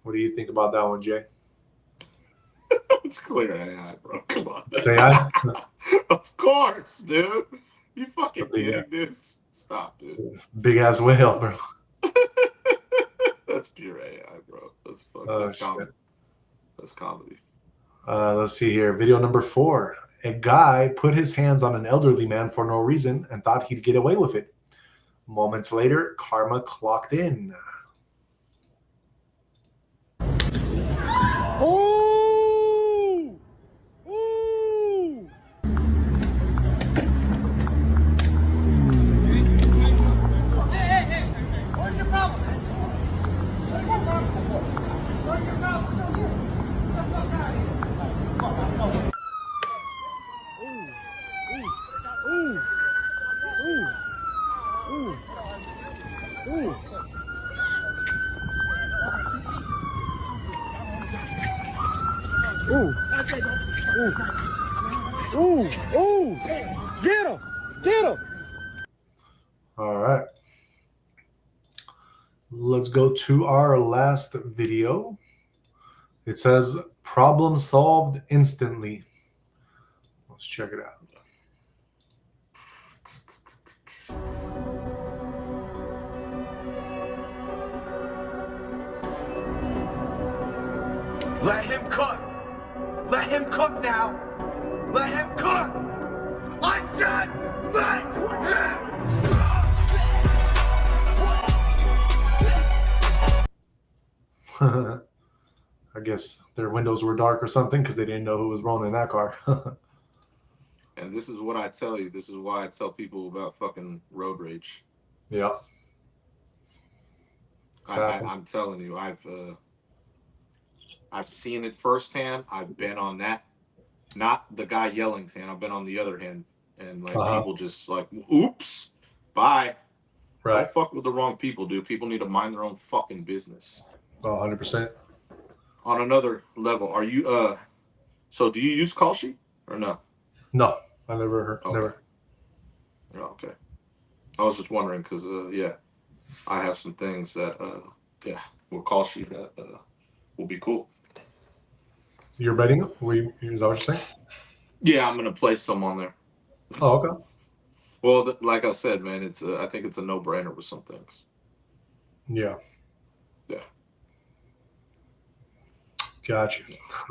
What do you think about that one, Jay? It's clear AI, bro. Come on. It's AI? Of course, dude. You fucking kidding this? Stop, dude. Big ass whale, bro. That's pure AI, bro. That's fucking. That's comedy. That's comedy. Let's see here. Video number 4. A guy put his hands on an elderly man for no reason and thought he'd get away with it. Moments later, karma clocked in. Ooh! Ooh! Hey! What's your problem? What's your problem? What's your problem? Get him! Get him! All right. Let's go to our last video. It says, problem solved instantly. Let's check it out. Let him cook. Let him cook now. Let him cook. I said let him. I guess their windows were dark or something because they didn't know who was rolling in that car. And this is what I tell you. This is why I tell people about fucking road rage. Yeah. I'm telling you, I've seen it firsthand. I've been on that, not the guy yelling's hand. I've been on the other hand, and like people just like, oops, bye. Right. Don't fuck with the wrong people, dude. People need to mind their own fucking business. Oh, 100%. On another level, are you so do you use call sheet or no? No, I never heard. Okay. Never. Oh, okay. I was just wondering because yeah, I have some things that with call sheet that will be cool. You're betting? Is that what you're saying? Yeah, I'm gonna place some on there. Oh, okay. Well, like I said, man, it's I think it's a no-brainer with some things. Yeah. Yeah. Gotcha.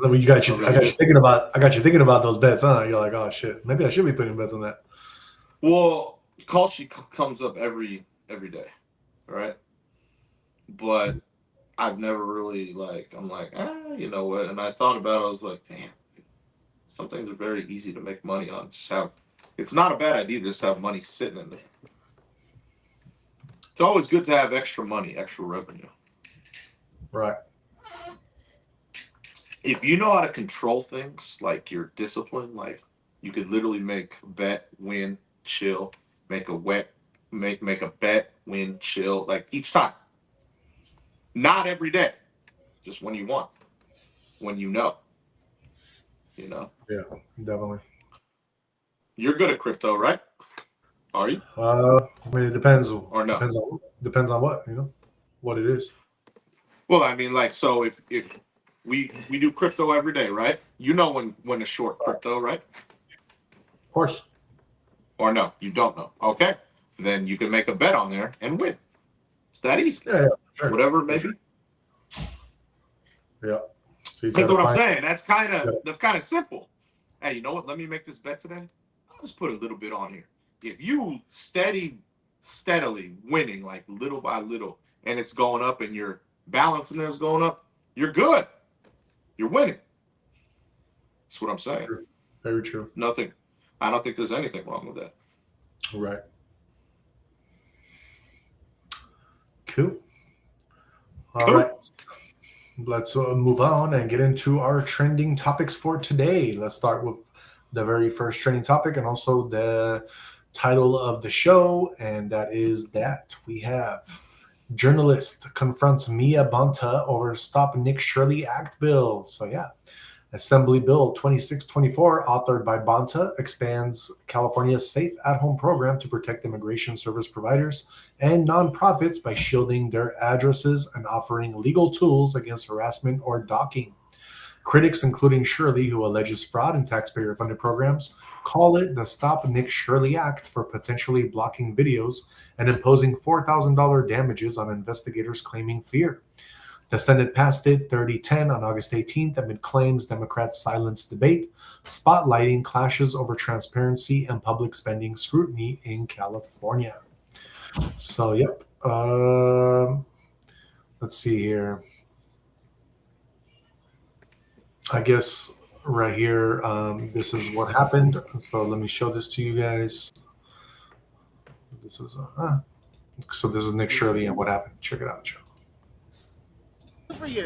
I got you thinking about those bets, huh? You're like, oh shit, maybe I should be putting bets on that. Well, call sheet comes up every day, right? But I've never really I'm like, you know what? And I thought about it. I was like, damn, some things are very easy to make money on. It's not a bad idea to just have money sitting in there. It's always good to have extra money, extra revenue. Right. If you know how to control things, like your discipline, like you could literally make a bet, win, chill, make a bet, win, chill, like each time. Not every day, just when you want, when you know. Yeah, definitely. You're good at crypto, right? Are you? I mean, it depends. Or no? Depends on what, what it is. Well, I mean, like, so if we do crypto every day, right? You know when to short crypto, right? Of course. Or no, you don't know. Okay. Then you can make a bet on there and win. It's that easy. Yeah, sure. Whatever it may be. Yeah. So That's what I'm saying. That's kind of simple. Hey, you know what? Let me make this bet today. I'll just put a little bit on here. If you steadily winning, like little by little, and it's going up and your balance in there is going up, you're good. You're winning. That's what I'm saying. True. Very true. Nothing. I don't think there's anything wrong with that. Right. Cool. All right. Let's move on and get into our trending topics for today. Let's start with the very first trending topic and also the title of the show, and that is that we have journalist confronts Mia Bonta over Stop Nick Shirley Act bill. So yeah, Assembly Bill 2624, authored by Bonta, expands California's safe at-home program to protect immigration service providers and nonprofits by shielding their addresses and offering legal tools against harassment or docking. Critics, including Shirley, who alleges fraud in taxpayer-funded programs, call it the Stop Nick Shirley Act for potentially blocking videos and imposing $4,000 damages on investigators claiming fear. The Senate passed it 30-10 on August 18th amid claims Democrats silenced debate, spotlighting clashes over transparency and public spending scrutiny in California. So, yep. Let's see here. I guess right here, this is what happened. So let me show this to you guys. This is so this is Nick Shirley and what happened. Check it out, Joe.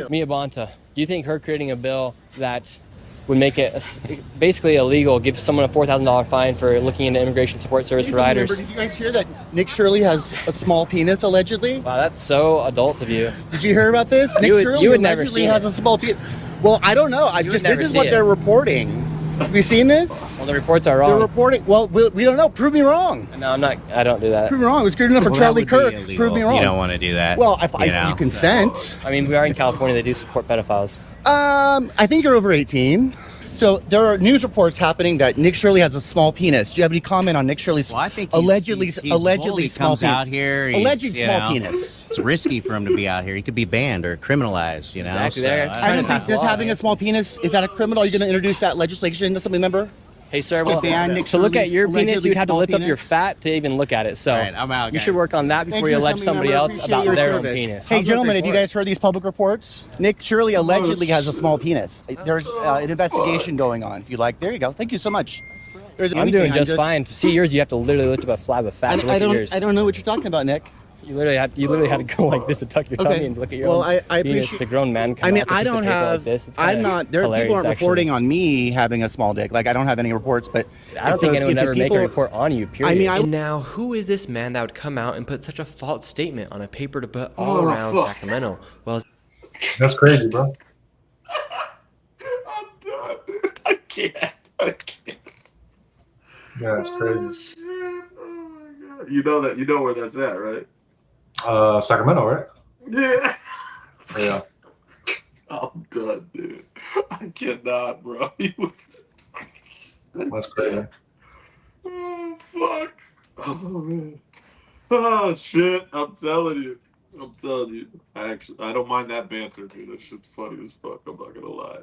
Mia Bonta, do you think her creating a bill that would make it basically illegal, give someone a $4,000 fine for looking into immigration support service providers? Did you guys hear that Nick Shirley has a small penis, allegedly? Wow, that's so adult of you. Did you hear about this? Nick Shirley allegedly has a small penis. Well, I don't know. This is what they're reporting. Have you seen this? Well, the reports are wrong. They're reporting. Well, we don't know. Prove me wrong. No, I'm not. I don't do that. Prove me wrong. It was good enough for Charlie Kirk. Prove me wrong. You don't want to do that. Well, if you consent. I mean, we are in California. They do support pedophiles. I think you're over 18. So there are news reports happening that Nick Shirley has a small penis. Do you have any comment on Nick Shirley's allegedly small penis? Out here, alleged small penis. It's risky for him to be out here. He could be banned or criminalized. You know. Exactly. So, I don't think just having a small penis is that a criminal. Are you going to introduce that legislation, Assembly member? Hey, sir, well, to look at your penis, you'd have to lift up your fat to even look at it. So right, I'm out, you should work on that before you allege somebody else about their own penis. Hey, gentlemen, have you guys heard these public reports? Nick Shirley allegedly has a small penis. There's an investigation going on. If you like, there you go. Thank you so much. I'm doing just fine. To see yours, you have to literally lift up a flab of fat to look at yours. I don't know what you're talking about, Nick. You literally had to go like this to tuck your tummy and look at your own I penis. appreciate. It's a grown man. I mean, come out I with a don't piece of paper have. Like this. It's I'm kinda not. There, people hilarious, aren't actually. reporting on me having a small dick. Like I don't have any reports, but I don't think anyone would ever make a report on you. Period. I mean, And now, who is this man that would come out and put such a false statement on a paper to put all around Sacramento? Well, That's crazy, bro. I'm done. I can't. Yeah, it's crazy. Oh, shit. Oh my god. You know where that's at, right? Sacramento, right? Yeah. Yeah. I'm done, dude. I cannot, bro. That's crazy. Oh fuck. Oh man. Oh shit. I'm telling you. I don't mind that banter, dude. That shit's funny as fuck. I'm not gonna lie.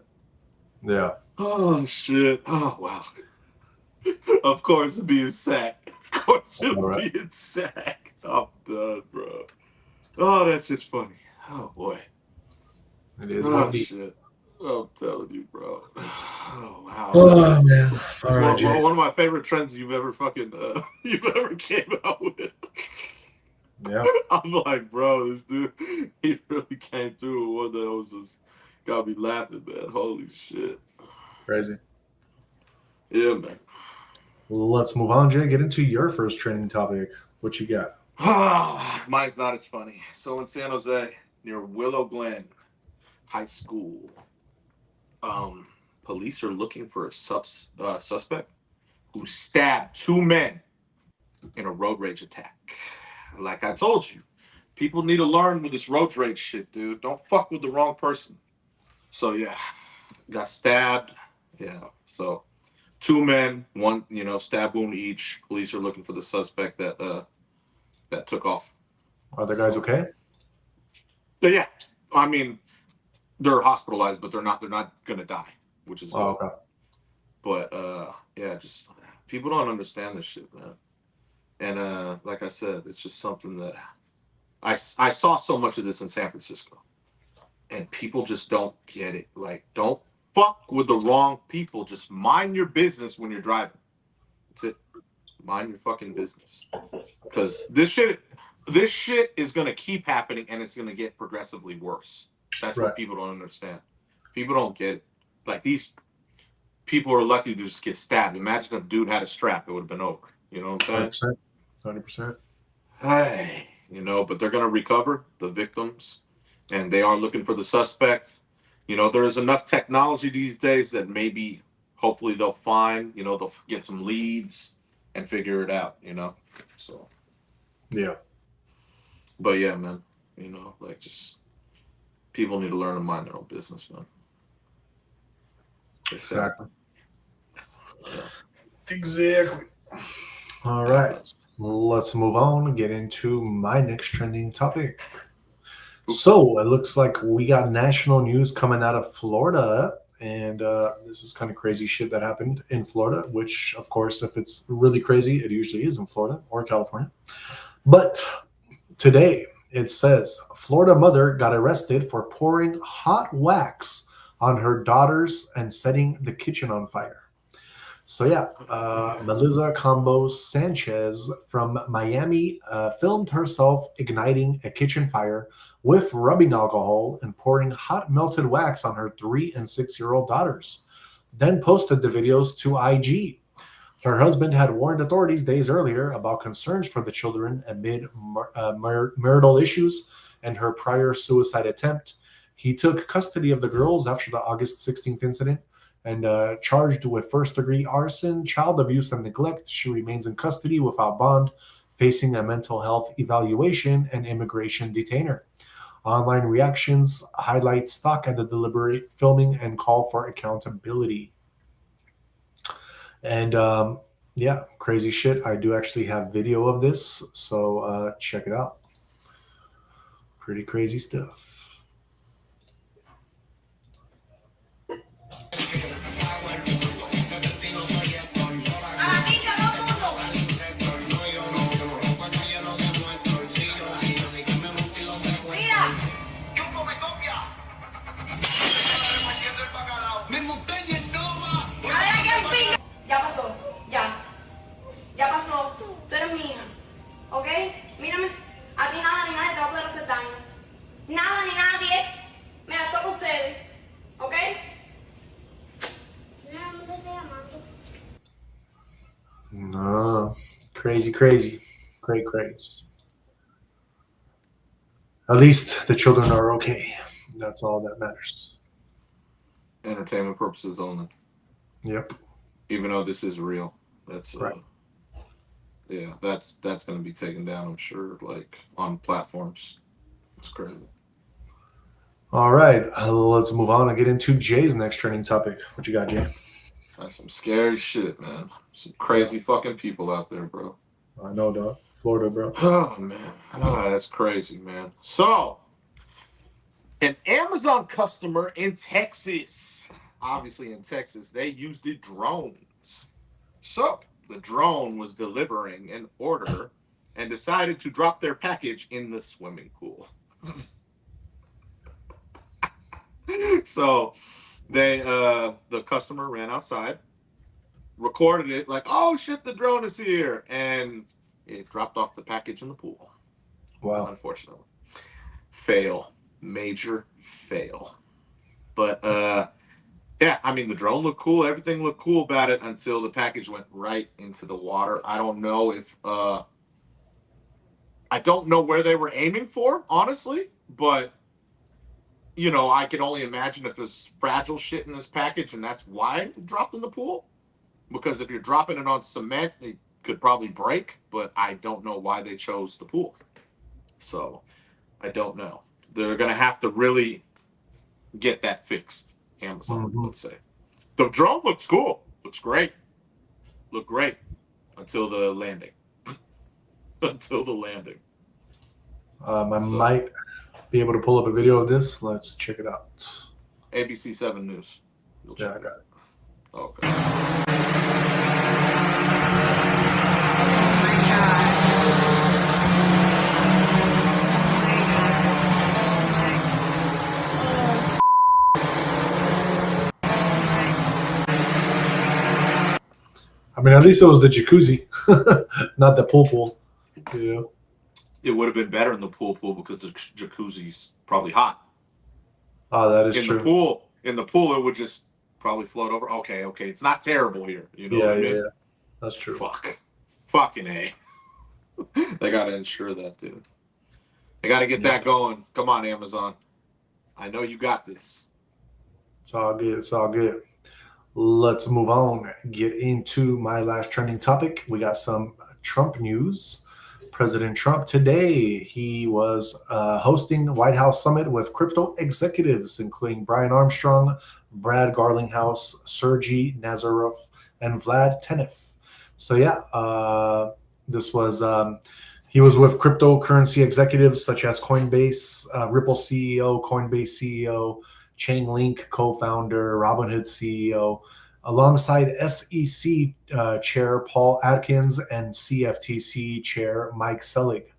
Yeah. Oh shit. Oh wow. Of course it'd be a sack. Of course it'll be a sack. I'm done, bro. Oh, that's just funny. Oh boy. It is. Oh shit. I'm telling you, bro. Oh wow. Oh man. All right, Jay. One of my favorite trends you've ever fucking came out with. Yeah. I'm like, bro, this dude, he really came through with one of those. Just got me laughing, man. Holy shit. Crazy. Yeah, man. Let's move on, Jay. Get into your first trending topic. What you got? Mine's not as funny. So in San Jose, near Willow Glen High School, police are looking for a suspect who stabbed 2 men in a road rage attack. Like I told you, people need to learn with this road rage shit, dude. Don't fuck with the wrong person. So yeah, got stabbed. Yeah, so 2 men, one, stab wound each. Police are looking for the suspect that took off. Are the guys okay? But yeah, I mean, they're hospitalized, but they're not gonna die, which is okay. But yeah, just people don't understand this shit, man. And like I said, it's just something that I saw so much of this in San Francisco, and people just don't get it. Like, don't fuck with the wrong people. Just mind your business when you're driving. That's it. Mind your fucking business, because this shit is gonna keep happening, and it's gonna get progressively worse. That's what people don't understand. People don't get it. Like, these people are lucky to just get stabbed. Imagine if a dude had a strap, it would have been over. You know what I'm saying? 100%. Hey, but they're gonna recover the victims, and they are looking for the suspect. There is enough technology these days that maybe, hopefully, they'll find. They'll get some leads and figure it out. So. Yeah. But yeah, man. Like, just people need to learn to mind their own business, man. Exactly. Yeah. Exactly. All right. Let's move on and get into my next trending topic. So it looks like we got national news coming out of Florida, and this is kind of crazy shit that happened in Florida, which, of course, if it's really crazy, it usually is in Florida or California. But today it says Florida mother got arrested for pouring hot wax on her daughters and setting the kitchen on fire. So yeah, Melissa Combos Sanchez from Miami filmed herself igniting a kitchen fire with rubbing alcohol and pouring hot melted wax on her 3- and 6-year-old daughters, then posted the videos to IG. Her husband had warned authorities days earlier about concerns for the children amid marital issues and her prior suicide attempt. He took custody of the girls after the August 16th incident and charged with first-degree arson, child abuse, and neglect. She remains in custody without bond, facing a mental health evaluation and immigration detainer. Online reactions highlight stock at the deliberate filming and call for accountability. And yeah, crazy shit. I do actually have video of this, so check it out. Pretty crazy stuff. Ya pasó. Tú eres mi hija. ¿Ok? Mírame. A ti nada Crazy. Great craze. At least the children are okay. That's all that matters. Entertainment purposes only. Yep. Even though this is real, that's right. Yeah, that's going to be taken down, I'm sure, like on platforms. It's crazy. All right, let's move on and get into Jay's next trending topic. What you got, Jay? That's some scary shit, man. Some crazy fucking people out there, bro. I know, dog. Florida, bro. Oh, man. Oh, that's crazy, man. So, an Amazon customer in Texas, obviously in Texas, they used the drones. So, the drone was delivering an order and decided to drop their package in the swimming pool. So, the customer ran outside, recorded it like, oh shit, the drone is here, and it dropped off the package in the pool. Wow. Unfortunately. Fail. Major fail. But yeah, I mean, the drone looked cool, everything looked cool about it until the package went right into the water. I don't know if I don't know where they were aiming for, honestly, but you know, I can only imagine if there's fragile shit in this package and that's why it dropped in the pool. Because if you're dropping it on cement, it could probably break, but I don't know why they chose the pool. So, I don't know. They're going to have to really get that fixed, Amazon, let's say. The drone looks cool. Looks great. Looked great until the landing. Until the landing. I might be able to pull up a video of this. Let's check it out. ABC 7 News. Yeah, I got it. Okay. I mean, at least it was the jacuzzi, not the pool. Yeah. It would have been better in the pool because the jacuzzi's probably hot. Oh, that is true. In the pool, it would just probably float over. Okay. It's not terrible here. You know what I mean? Yeah. That's true. Fucking A. They got to ensure that, dude. They got to get that going. Come on, Amazon. I know you got this. It's all good. Let's move on. Get into my last trending topic. We got some Trump news. President Trump today, he was hosting the White House summit with crypto executives, including Brian Armstrong, Brad Garlinghouse, Sergey Nazarov, and Vlad Tenev. So yeah, this was he was with cryptocurrency executives such as Coinbase, Ripple CEO, Coinbase CEO, Chainlink co-founder, Robinhood CEO, alongside SEC Chair Paul Atkins and CFTC Chair Mike Selig.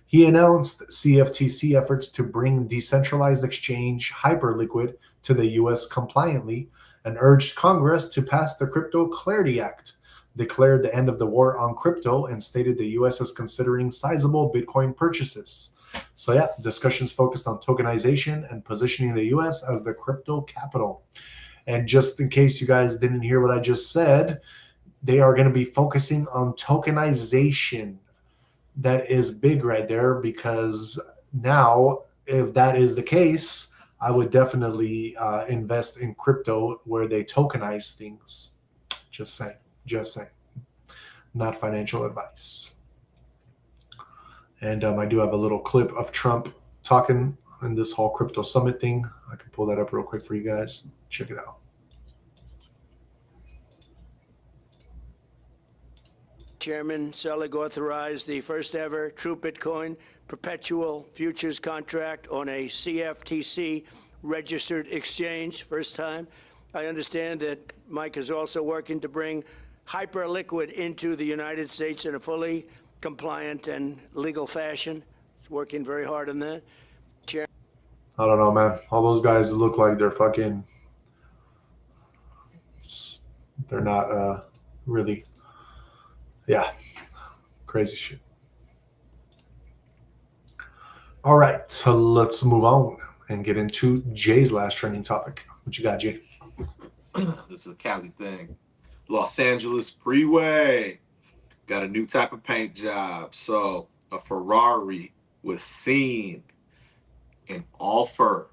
He announced CFTC efforts to bring decentralized exchange Hyperliquid to the U.S. compliantly and urged Congress to pass the Crypto Clarity Act, declared the end of the war on crypto, and stated the U.S. is considering sizable Bitcoin purchases. So yeah, discussions focused on tokenization and positioning the U.S. as the crypto capital. And just in case you guys didn't hear what I just said, they are going to be focusing on tokenization. That is big right there, because now, if that is the case, I would definitely invest in crypto where they tokenize things. Just saying. Not financial advice. And I do have a little clip of Trump talking in this whole crypto summit thing. I can pull that up real quick for you guys. Check it out. Chairman Selig authorized the first ever true Bitcoin perpetual futures contract on a CFTC registered exchange. First time. I understand that Mike is also working to bring Hyperliquid into the United States in a fully compliant and legal fashion. He's working very hard on that. Chair. I don't know, man. All those guys look like they're fucking. They're not really. Yeah, crazy shit. All right, so let's move on and get into Jay's last trending topic. What you got, Jay? This is a Cali thing. Los Angeles freeway. got a new type of paint job. So a Ferrari was seen in all fur.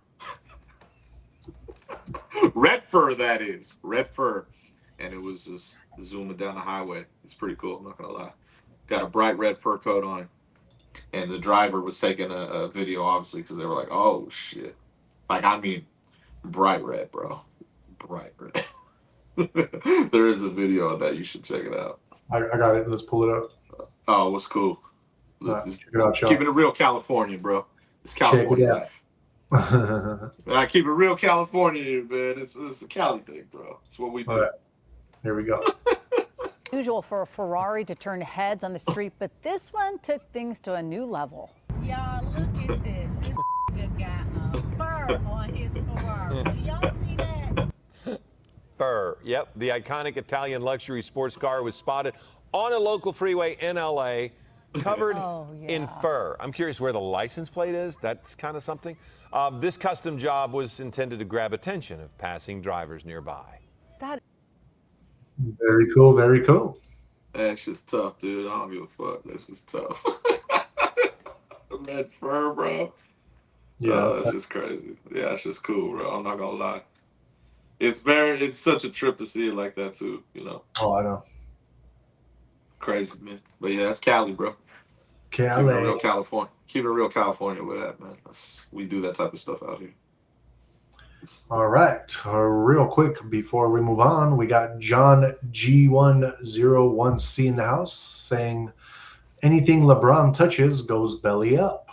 Red fur, that is. Red fur. And it was just zooming down the highway. It's pretty cool, I'm not going to lie. Got a bright red fur coat on. And the driver was taking a video, obviously, because they were like, oh, shit. Like, I mean, bright red, bro. Bright red. There is a video of that. You should check it out. I got it. Let's pull it up. Oh, what's cool? Check it out, y'all. Keeping it real California, bro. It's California life. I keep it real California, man. It's a Cali thing, bro. It's what we do. All right. Here we go. Usual for a Ferrari to turn heads on the street, but this one took things to a new level. Y'all, look at this. This nigga got a fur on his Ferrari. Do y'all see that? Fur. Yep, the iconic Italian luxury sports car was spotted on a local freeway in LA, covered in fur. I'm curious where the license plate is. That's kind of something. This custom job was intended to grab attention of passing drivers nearby. Very cool. Very cool. That's just tough, dude. I don't give a fuck. That's just tough. Red fur, bro. Yeah, that's just crazy. Yeah, it's just cool, bro. I'm not gonna lie. It's such a trip to see it like that too, you know. Oh, I know. Crazy, man. But yeah, that's Cali, bro. Cali. Keep it real California. Keep it real California with that, man. We do that type of stuff out here. All right. Real quick before we move on, we got John G101C in the house saying anything LeBron touches goes belly up.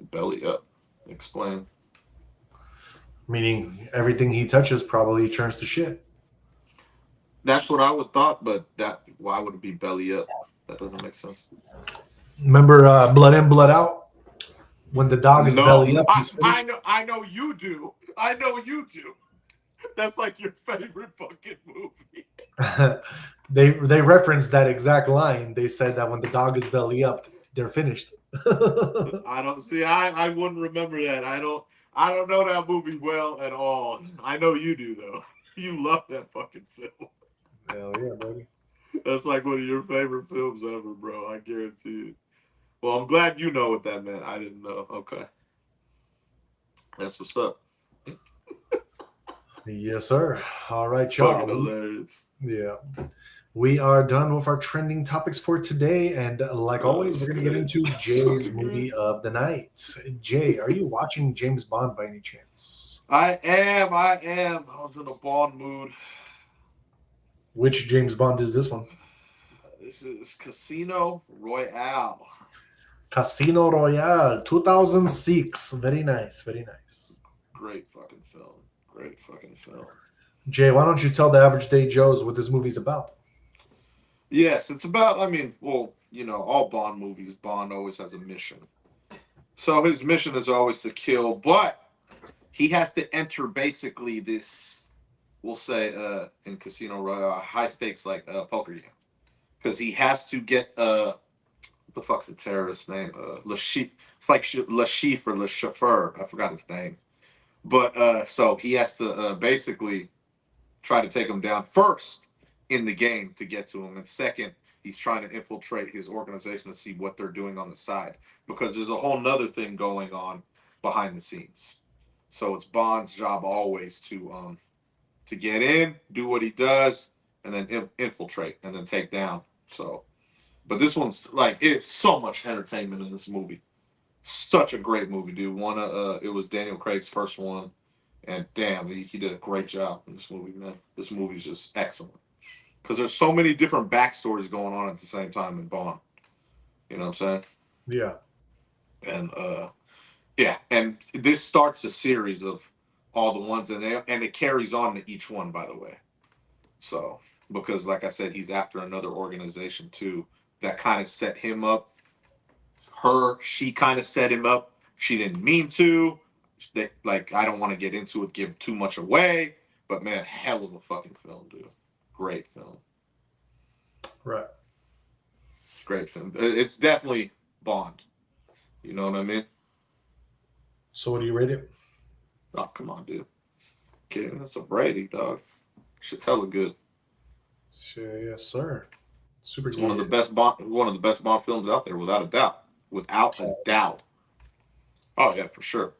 Belly up. Explain. Meaning everything he touches probably turns to shit. That's what I would thought, but why would it be belly up? That doesn't make sense. Remember Blood In, Blood Out? When the dog is belly up, he's finished. I know you do. I know you do. That's like your favorite fucking movie. They referenced that exact line. They said that when the dog is belly up, they're finished. I don't see. I wouldn't remember that. I don't know that movie well at all. I know you do though. You love that fucking film. Hell yeah, buddy. That's like one of your favorite films ever, bro. I guarantee it. Well, I'm glad you know what that meant. I didn't know. Okay. That's what's up. Yes, sir. All right, y'all. Fucking hilarious. Yeah. We are done with our trending topics for today. And like always, we're going to get into Jay's movie of the night. Jay, are you watching James Bond by any chance? I am. I was in a Bond mood. Which James Bond is this one? This is Casino Royale. Casino Royale, 2006. Very nice. Very nice. Great fucking film. Great fucking film. Jay, why don't you tell the average day Joes what this movie's about? Yes, it's about, I mean, well, you know, all Bond movies, Bond always has a mission. So his mission is always to kill, but he has to enter basically this, we'll say, in Casino Royale, high stakes like poker game. Because he has to get, what the fuck's the terrorist's name? Lashif. It's like Lashif or Lashafur. I forgot his name. But so he has to basically try to take him down first in the game to get to him. And second, he's trying to infiltrate his organization to see what they're doing on the side. Because there's a whole nother thing going on behind the scenes. So it's Bond's job always to get in, do what he does, and then infiltrate and then take down. So, but this one's like, it's so much entertainment in this movie. Such a great movie, dude. It was Daniel Craig's first one, and damn, he did a great job in this movie, man. This movie's just excellent because there's so many different backstories going on at the same time in Bond. You know what I'm saying? Yeah. And yeah, and this starts a series of all the ones, and it carries on to each one, by the way. So, because like I said, he's after another organization too that kind of set him up. She kind of set him up. She didn't mean to. Like, I don't want to get into it, give too much away, but man, hell of a fucking film, dude. Great film. Right. Great film. It's definitely Bond. You know what I mean? So what do you rate it? Oh, come on, dude. Kidding. That's a Brady, dog. Shit's hella good. Yes, sir. Super. It's one of the best Bond films out there, without a doubt. Without a doubt. Oh yeah, for sure.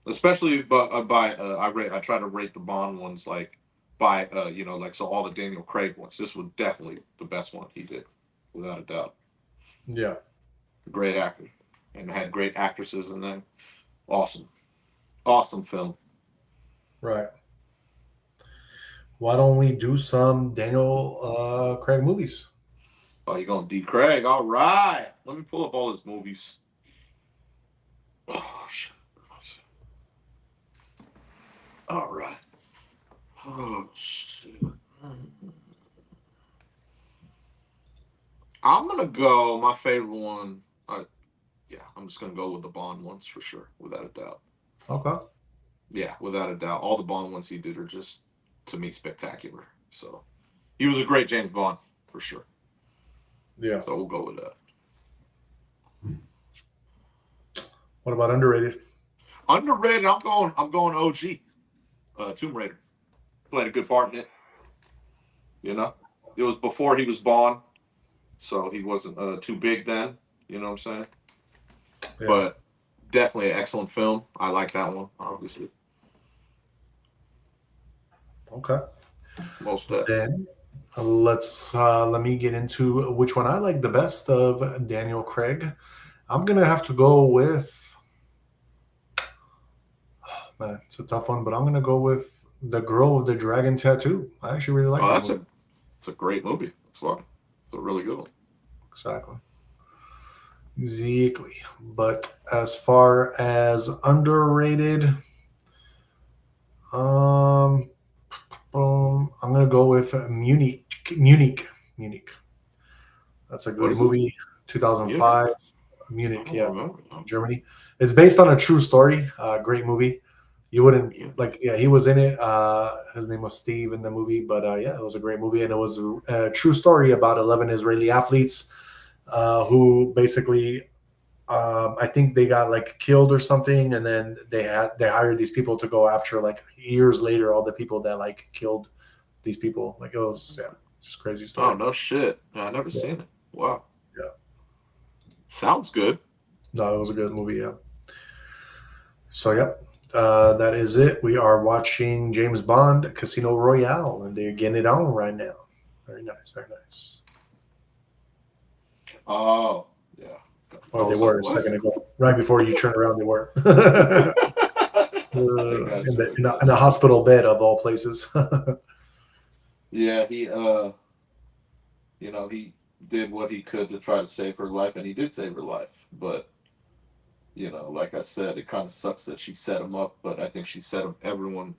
Especially I try to rate the Bond ones like by like so all the Daniel Craig ones. This was definitely the best one he did, without a doubt. Yeah. Great actor, and had great actresses in there. Awesome film. Right. Why don't we do some Daniel Craig movies? Oh, you're going D. Craig. All right. Let me pull up all his movies. Oh, shit. All right. Oh, shit. I'm going to go, my favorite one. I'm just going to go with the Bond ones for sure, without a doubt. Okay. Yeah, without a doubt. All the Bond ones he did are just, to me, spectacular. So, he was a great James Bond, for sure. Yeah. So we'll go with that. What about underrated? Underrated, I'm going OG. Tomb Raider. Played a good part in it. You know? It was before he was Bond, so he wasn't too big then. You know what I'm saying? Yeah. But definitely an excellent film. I like that one, obviously. Okay. Most definitely. Then let me get into which one I like the best of Daniel Craig. I'm gonna have to go with man, it's a tough one, but I'm gonna go with The Girl with the Dragon Tattoo. I actually really like that movie. It's a great movie. It's a really good one. Exactly. But as far as underrated, I'm gonna go with Munich. That's a good movie. 2005. Munich, Germany. It's based on a true story. Great movie. You wouldn't he was in it. His name was Steve in the movie, but it was a great movie, and it was a true story about 11 Israeli athletes who basically, I think they got killed or something, and then they hired these people to go after years later all the people that killed these people. It was just crazy story. Oh no shit! I never seen it. Wow. Yeah. Sounds good. No, it was a good movie. Yeah. So that is it. We are watching James Bond Casino Royale, and they're getting it on right now. Very nice. Very nice. Oh yeah. Or they were a second ago. Right before you turn around, they were. In a hospital bed of all places. Yeah, he he did what he could to try to save her life, and he did save her life. But like I said, it kind of sucks that she set him up. But I think she set him. Everyone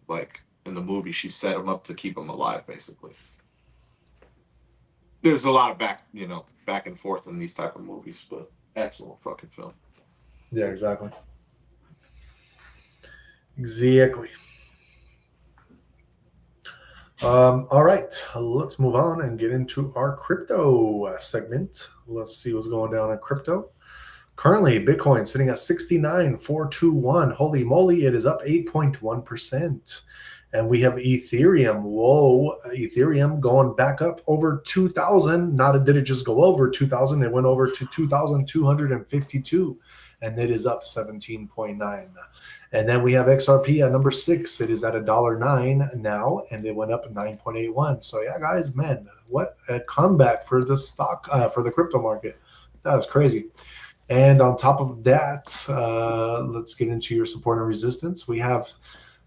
in the movie, she set him up to keep him alive, basically. There's a lot of back and forth in these type of movies, but excellent fucking film. Yeah, exactly. Exactly. All right, let's move on and get into our crypto segment. Let's see what's going down in crypto. Currently, Bitcoin sitting at 69,421. Holy moly, it is up 8.1%. And we have Ethereum. Whoa, Ethereum going back up over 2,000. Not did it just go over 2,000. It went over to 2,252. And it is up 17.9. And then we have XRP at number 6. It is at $1.09 now, and it went up 9.81. So yeah, guys, man, what a comeback for the stock, for the crypto market. That is crazy. And on top of that, let's get into your support and resistance. We have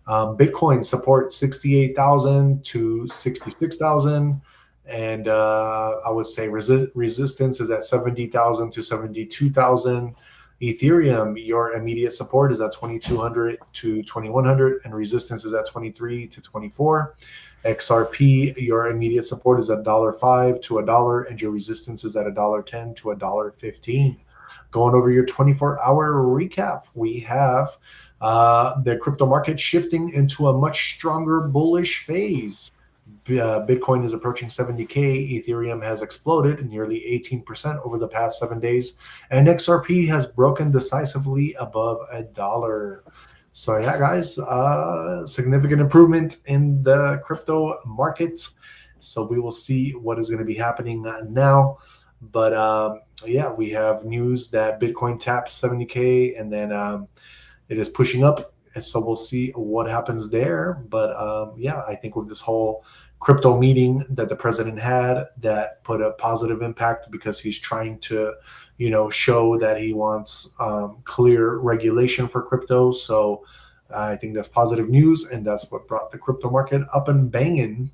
Bitcoin support 68,000 to 66,000. And I would say resistance is at 70,000 to 72,000. Ethereum, your immediate support is at 2,200 to 2,100, and resistance is at 23 to 24. XRP, your immediate support is at $1.05 to $1, and your resistance is at $1.10 to $1.15. Going over your 24-hour recap, we have the crypto market shifting into a much stronger bullish phase. Bitcoin is approaching 70K. Ethereum has exploded nearly 18% over the past 7 days. And XRP has broken decisively above $1. So yeah, guys, significant improvement in the crypto market. So we will see what is going to be happening now. But yeah, we have news that Bitcoin taps 70K, and then it is pushing up. And so we'll see what happens there. But yeah, I think with this whole crypto meeting that the president had, that put a positive impact, because he's trying to, show that he wants clear regulation for crypto. So I think that's positive news, and that's what brought the crypto market up and banging.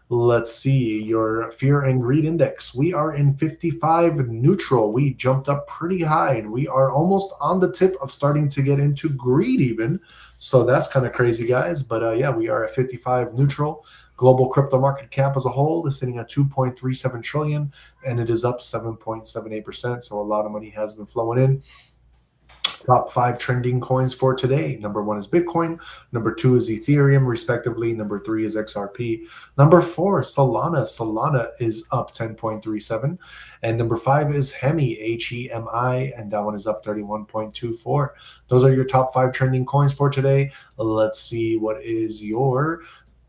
Let's see your fear and greed index. We are in 55 neutral. We jumped up pretty high, and we are almost on the tip of starting to get into greed even. So that's kind of crazy, guys. But yeah, we are at 55 neutral. Global crypto market cap as a whole is sitting at 2.37 trillion, and it is up 7.78%. So a lot of money has been flowing in. Top 5 trending coins for today. Number 1 is Bitcoin. Number 2 is Ethereum, respectively. Number 3 is XRP. Number 4, Solana. Solana is up 10.37. And number 5 is Hemi, Hemi, and that one is up 31.24. Those are your top 5 trending coins for today. Let's see what is your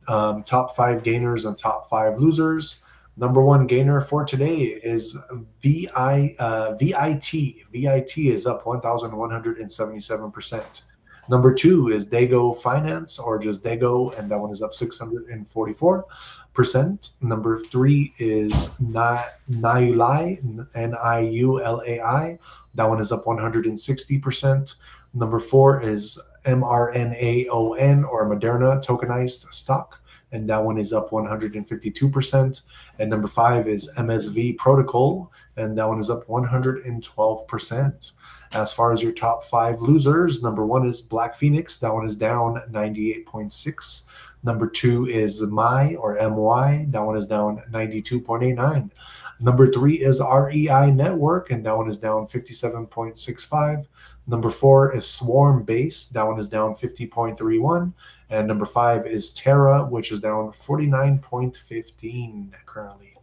top 5 gainers and top 5 losers. Number 1 gainer for today is VIT. VIT is up 1,177%. Number 2 is Dago Finance, or just Dago, and that one is up 644%. Number 3 is Niulai, Niulai. That one is up 160%. Number 4 is MRNAON, or Moderna tokenized stock, and that one is up 152%. And number 5 is MSV Protocol, and that one is up 112%. As far as your top 5 losers, number 1 is Black Phoenix. That one is down 98.6. Number 2 is MY, or MY. That one is down 92.89. Number 3 is REI Network, and that one is down 57.65. Number 4 is Swarm Base. That one is down 50.31. And number 5 is Terra, which is down 49.15 currently.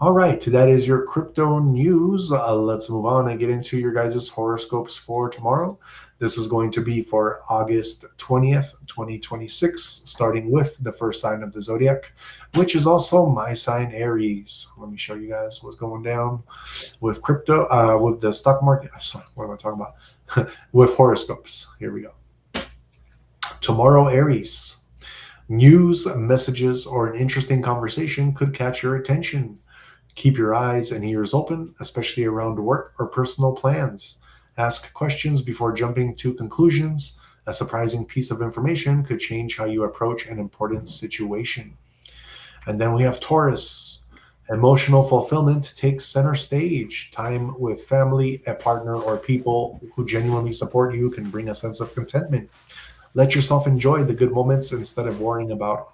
All right, that is your crypto news. Let's move on and get into your guys' horoscopes for tomorrow. This is going to be for August 20th, 2026, starting with the first sign of the zodiac, which is also my sign, Aries. Let me show you guys what's going down with crypto, with the stock market. Sorry, what am I talking about? With horoscopes. Here we go. Tomorrow, Aries. News, messages, or an interesting conversation could catch your attention. Keep your eyes and ears open, especially around work or personal plans. Ask questions before jumping to conclusions. A surprising piece of information could change how you approach an important situation. And then we have Taurus. Emotional fulfillment takes center stage. Time with family, a partner, or people who genuinely support you can bring a sense of contentment. Let yourself enjoy the good moments instead of worrying about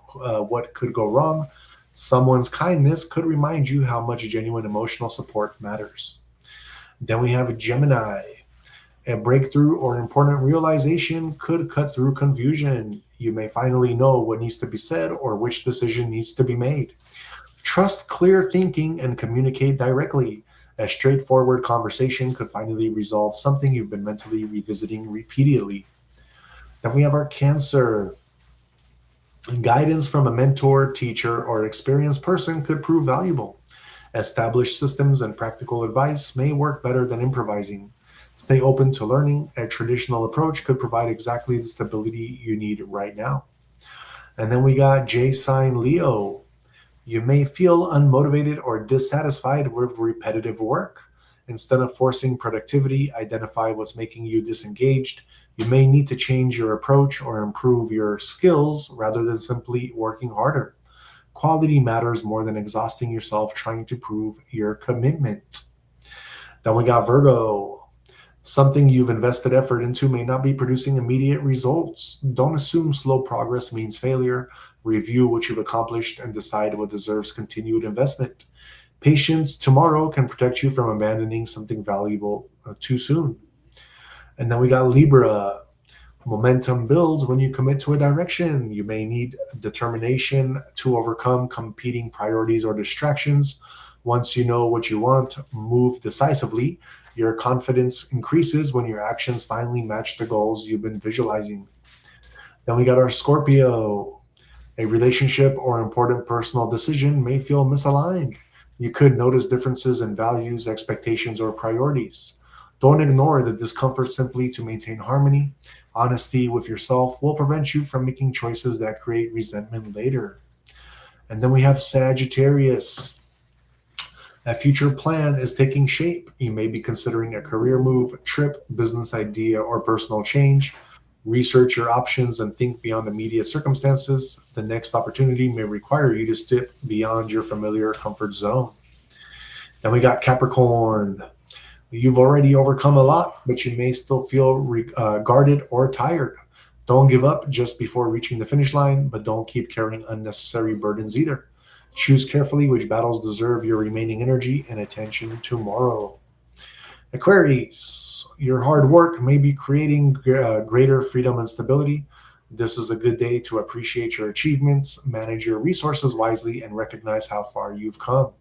what could go wrong. Someone's kindness could remind you how much genuine emotional support matters. Then we have Gemini. A breakthrough or important realization could cut through confusion. You may finally know what needs to be said or which decision needs to be made. Trust clear thinking and communicate directly. A straightforward conversation could finally resolve something you've been mentally revisiting repeatedly. Then we have our Cancer. Guidance from a mentor, teacher, or experienced person could prove valuable. Established systems and practical advice may work better than improvising. Stay open to learning. A traditional approach could provide exactly the stability you need right now. And then we got J sign Leo. You may feel unmotivated or dissatisfied with repetitive work. Instead of forcing productivity, identify what's making you disengaged. You may need to change your approach or improve your skills rather than simply working harder. Quality matters more than exhausting yourself trying to prove your commitment. Then we got Virgo. Something you've invested effort into may not be producing immediate results. Don't assume slow progress means failure. Review what you've accomplished and decide what deserves continued investment. Patience tomorrow can protect you from abandoning something valuable too soon. And then we got Libra. Momentum builds when you commit to a direction. You may need determination to overcome competing priorities or distractions. Once you know what you want, move decisively. Your confidence increases when your actions finally match the goals you've been visualizing. Then we got our Scorpio. A relationship or important personal decision may feel misaligned. You could notice differences in values, expectations, or priorities. Don't ignore the discomfort simply to maintain harmony. Honesty with yourself will prevent you from making choices that create resentment later. And then we have Sagittarius. A future plan is taking shape. You may be considering a career move, trip, business idea, or personal change. Research your options and think beyond immediate circumstances. The next opportunity may require you to step beyond your familiar comfort zone. Then we got Capricorn. You've already overcome a lot, but you may still feel guarded or tired. Don't give up just before reaching the finish line, but don't keep carrying unnecessary burdens either. Choose carefully which battles deserve your remaining energy and attention tomorrow. Aquarius, your hard work may be creating greater freedom and stability. This is a good day to appreciate your achievements, manage your resources wisely, and recognize how far you've come.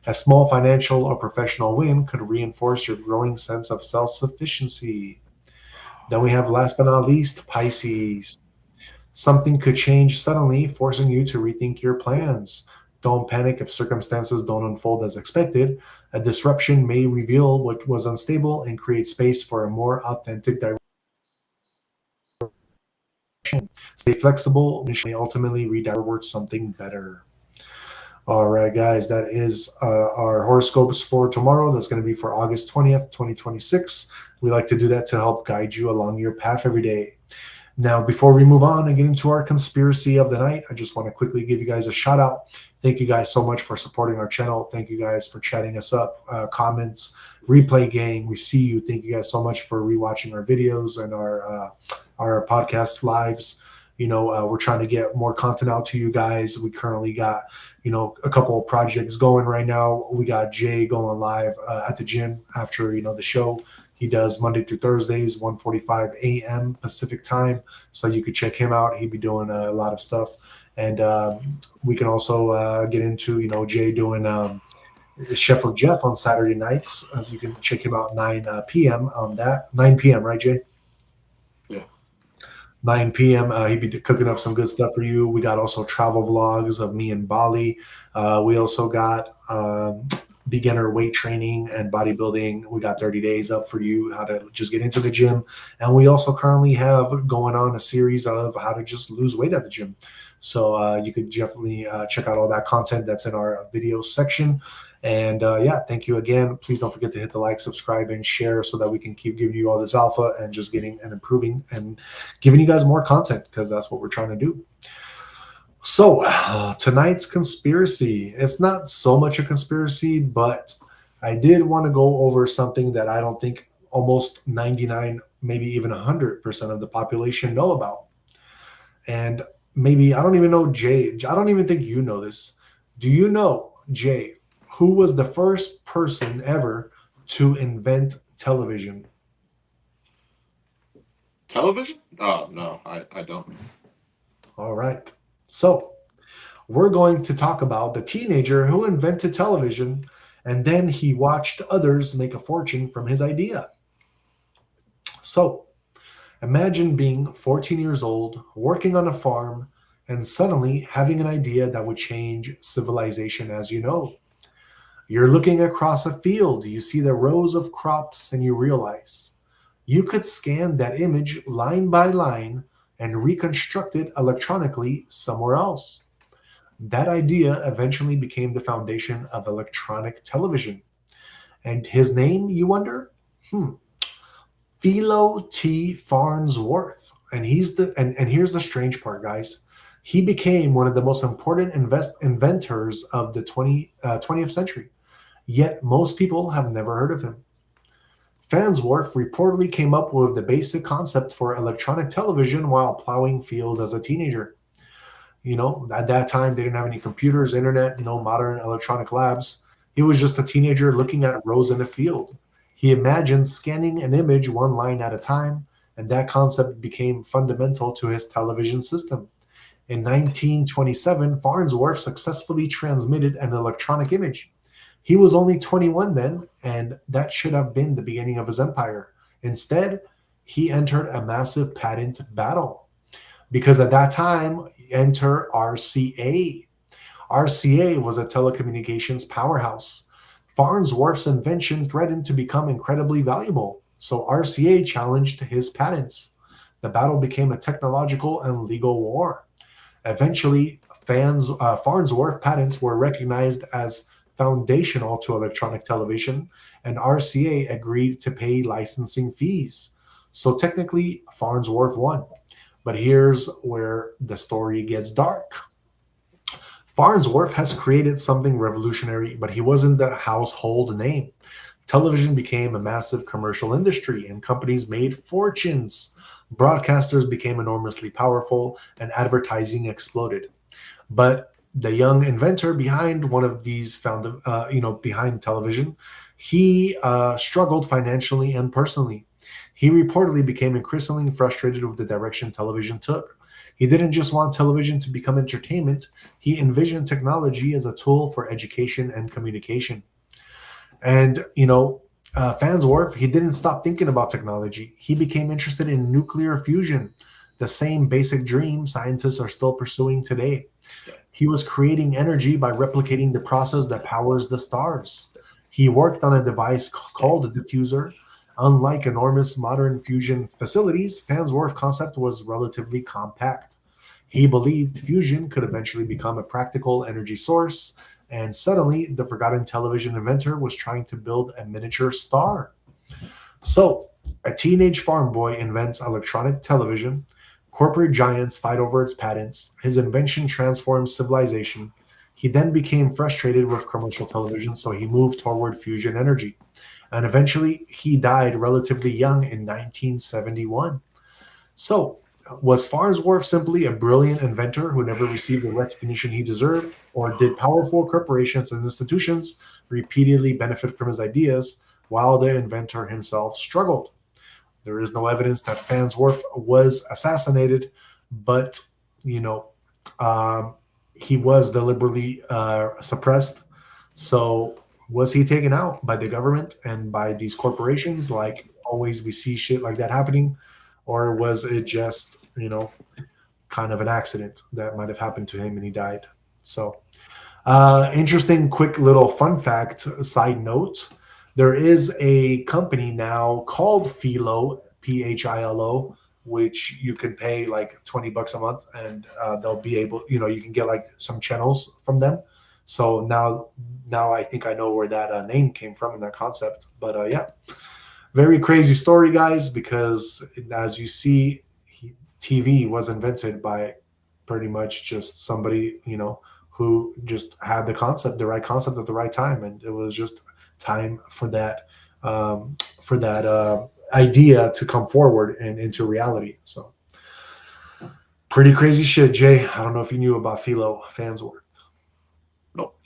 A small financial or professional win could reinforce your growing sense of self-sufficiency. Then we have, last but not least, Pisces. Something could change suddenly, forcing you to rethink your plans. Don't panic if circumstances don't unfold as expected. A disruption may reveal what was unstable and create space for a more authentic direction. Stay flexible, which may ultimately redirect towards something better. All right, guys, that is our horoscopes for tomorrow. That's going to be for August 20th, 2026. We like to do that to help guide you along your path every day. Now, before we move on and get into our conspiracy of the night, I just want to quickly give you guys a shout out. Thank you guys so much for supporting our channel. Thank you guys for chatting us up, comments, replay gang. We see you. Thank you guys so much for rewatching our videos and our podcast lives. You know, we're trying to get more content out to you guys. We currently got, you know, a couple of projects going right now. We got Jay going live at the gym after, you know, the show. He does Monday through Thursdays, 1:45 a.m. Pacific time. So you could check him out. He'd be doing a lot of stuff. And we can also get into, you know, Jay doing Chef of Jeff on Saturday nights. You can check him out 9 p.m. on that. 9 p.m., right, Jay? 9 p.m. He'd be cooking up some good stuff for you. We got also travel vlogs of me in Bali. We also got beginner weight training and bodybuilding. We got 30 days up for you, how to just get into the gym. And we also currently have going on a series of how to just lose weight at the gym. So you could definitely check out all that content that's in our video section. And yeah, thank you again. Please don't forget to hit the like, subscribe, and share so that we can keep giving you all this alpha and just getting and improving and giving you guys more content, because that's what we're trying to do. So tonight's conspiracy, it's not so much a conspiracy, but I did want to go over something that I don't think almost 99, maybe even 100% of the population know about. And maybe, I don't even know, Jay, I don't even think you know this. Do you know, Jay, who was the first person ever to invent television? Television? Oh, no, I don't. All right. So we're going to talk about the teenager who invented television, and then he watched others make a fortune from his idea. So imagine being 14 years old, working on a farm, and suddenly having an idea that would change civilization as you know. You're looking across a field, you see the rows of crops, and you realize you could scan that image line by line and reconstruct it electronically somewhere else. That idea eventually became the foundation of electronic television. And his name, you wonder? Philo Farnsworth. And he's and here's the strange part, guys. He became one of the most important inventors of the 20th century. Yet most people have never heard of him. Farnsworth reportedly came up with the basic concept for electronic television while plowing fields as a teenager. You know, at that time, they didn't have any computers, internet, no modern electronic labs. He was just a teenager looking at rows in a field. He imagined scanning an image one line at a time, and that concept became fundamental to his television system. In 1927, Farnsworth successfully transmitted an electronic image. He was only 21 then, and that should have been the beginning of his empire. Instead, he entered a massive patent battle. because at that time, enter RCA. RCA was a telecommunications powerhouse. Farnsworth's invention threatened to become incredibly valuable, so RCA challenged his patents. The battle became a technological and legal war. Eventually, Farnsworth patents were recognized as foundational to electronic television, and RCA agreed to pay licensing fees. So technically, Farnsworth won. But here's where the story gets dark. Farnsworth has created something revolutionary, but he wasn't the household name. Television became a massive commercial industry, and companies made fortunes. Broadcasters became enormously powerful, and advertising exploded. But the young inventor behind one of these behind television, he struggled financially and personally. He reportedly became increasingly frustrated with the direction television took. He didn't just want television to become entertainment, he envisioned technology as a tool for education and communication. And, Farnsworth, he didn't stop thinking about technology. He became interested in nuclear fusion, the same basic dream scientists are still pursuing today. He was creating energy by replicating the process that powers the stars. He worked on a device called a diffuser. Unlike enormous modern fusion facilities, Farnsworth's concept was relatively compact. He believed fusion could eventually become a practical energy source, and suddenly the forgotten television inventor was trying to build a miniature star. So, a teenage farm boy invents electronic television. Corporate giants fight over its patents. His invention transforms civilization. He then became frustrated with commercial television, so he moved toward fusion energy. And eventually, he died relatively young in 1971. So, was Farnsworth simply a brilliant inventor who never received the recognition he deserved, or did powerful corporations and institutions repeatedly benefit from his ideas while the inventor himself struggled? There is no evidence that Farnsworth was assassinated, but he was deliberately suppressed. So was he taken out by the government and by these corporations? Like always, we see shit like that happening, or was it just kind of an accident that might have happened to him and he died? So interesting, quick little fun fact, side note. There is a company now called Philo, Philo, which you can pay like $20 a month, and they'll be able, you can get like some channels from them. So now I think I know where that name came from and that concept. But yeah, very crazy story, guys, because as you see, TV was invented by pretty much just somebody, who just had the right concept at the right time, and it was just time for that idea to come forward and into reality. So pretty crazy shit, Jay. I don't know if you knew about Philo Farnsworth. Nope.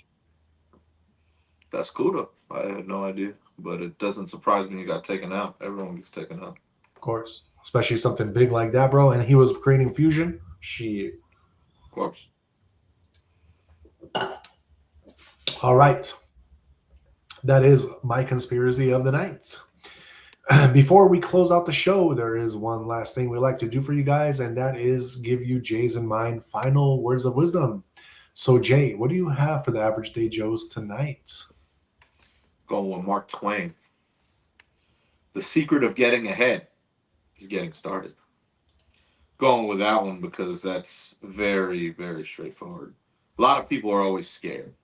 That's cool though. I had no idea, but it doesn't surprise me he got taken out. Everyone gets taken out. Of course, especially something big like that, bro. And he was creating fusion. Shit. Of course. All right. That is my conspiracy of the night. Before we close out the show, there is one last thing we like to do for you guys, and that is give you Jay's and mine final words of wisdom. So, Jay, what do you have for the Average Day Joes tonight? Going with Mark Twain. The secret of getting ahead is getting started. Going with that one because that's very, very straightforward. A lot of people are always scared,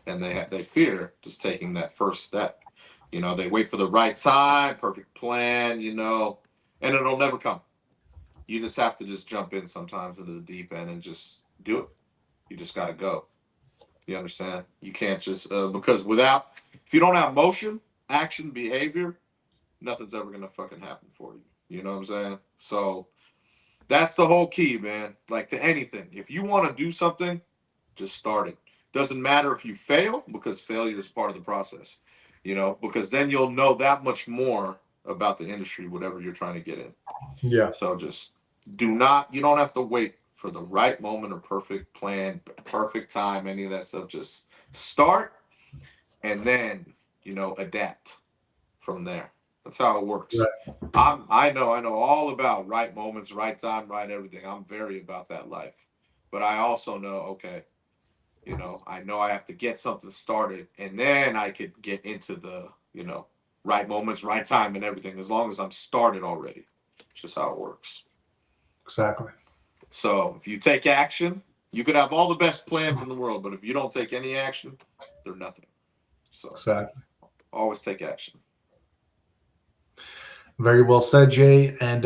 and they fear just taking that first step. They wait for the right time, perfect plan, and it'll never come. You just have to just jump in sometimes into the deep end and just do it. You just got to go. You understand? You can't just, because if you don't have motion, action, behavior, nothing's ever going to fucking happen for you. You know what I'm saying? So that's the whole key, man. Like to anything. If you want to do something, just start it. Doesn't matter if you fail, because failure is part of the process. Because then you'll know that much more about the industry, whatever you're trying to get in. Yeah. So just you don't have to wait for the right moment or perfect plan, perfect time, any of that stuff. Just start and then, adapt from there. That's how it works. Right. I know all about right moments, right time, right everything. I'm very about that life. But I also know, okay, you know, I know I have to get something started, and then I could get into the, you know, right moments, right time, and everything, as long as I'm started already. It's just how it works. Exactly. So if you take action, you could have all the best plans in the world, but if you don't take any action, they're nothing. So Exactly. always take action. Very well said, Jay. And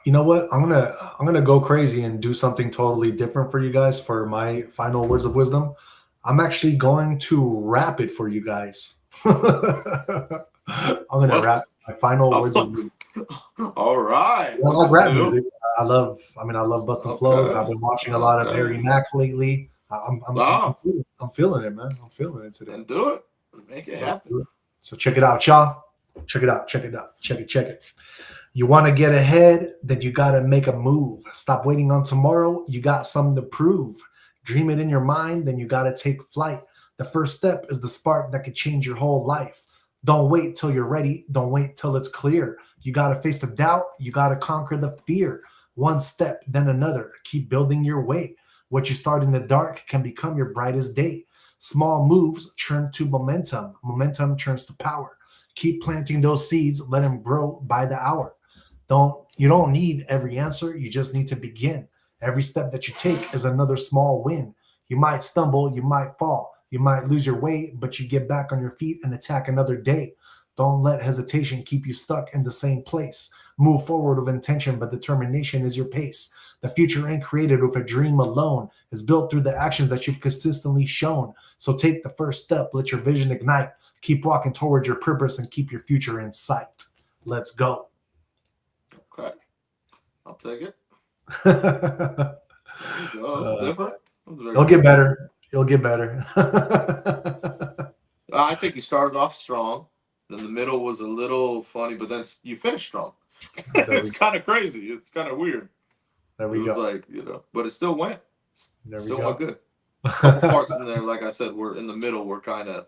you know what? I'm gonna go crazy and do something totally different for you guys for my final words of wisdom. I'm actually going to rap it for you guys. I'm gonna rap my final words of wisdom. All right. I like rap music. I love busting flows. I've been watching a lot of Harry Mack lately. I'm feeling it, man. I'm feeling it today. Then do it. Make it happen. So check it out, y'all. Check it out. Check it out. Check it. You want to get ahead, then you got to make a move. Stop waiting on tomorrow. You got something to prove. Dream it in your mind, then you got to take flight. The first step is the spark that could change your whole life. Don't wait till you're ready. Don't wait till it's clear. You got to face the doubt. You got to conquer the fear. One step, then another. Keep building your way. What you start in the dark can become your brightest day. Small moves turn to momentum. Momentum turns to power. Keep planting those seeds. Let them grow by the hour. You don't need every answer. You just need to begin. Every step that you take is another small win. You might stumble. You might fall. You might lose your way, but you get back on your feet and attack another day. Don't let hesitation keep you stuck in the same place. Move forward with intention, but determination is your pace. The future ain't created with a dream alone. It's built through the actions that you've consistently shown. So take the first step. Let your vision ignite. Keep walking towards your purpose and keep your future in sight. Let's go. Okay. I'll take it. It's different. It'll get better. It'll get better. I think you started off strong. Then the middle was a little funny, but then you finished strong. It's kind of crazy. It's kind of weird. There we go. It was like, you know, but it still went. Still went good. A couple parts in there, like I said, we're in the middle. We're kind of.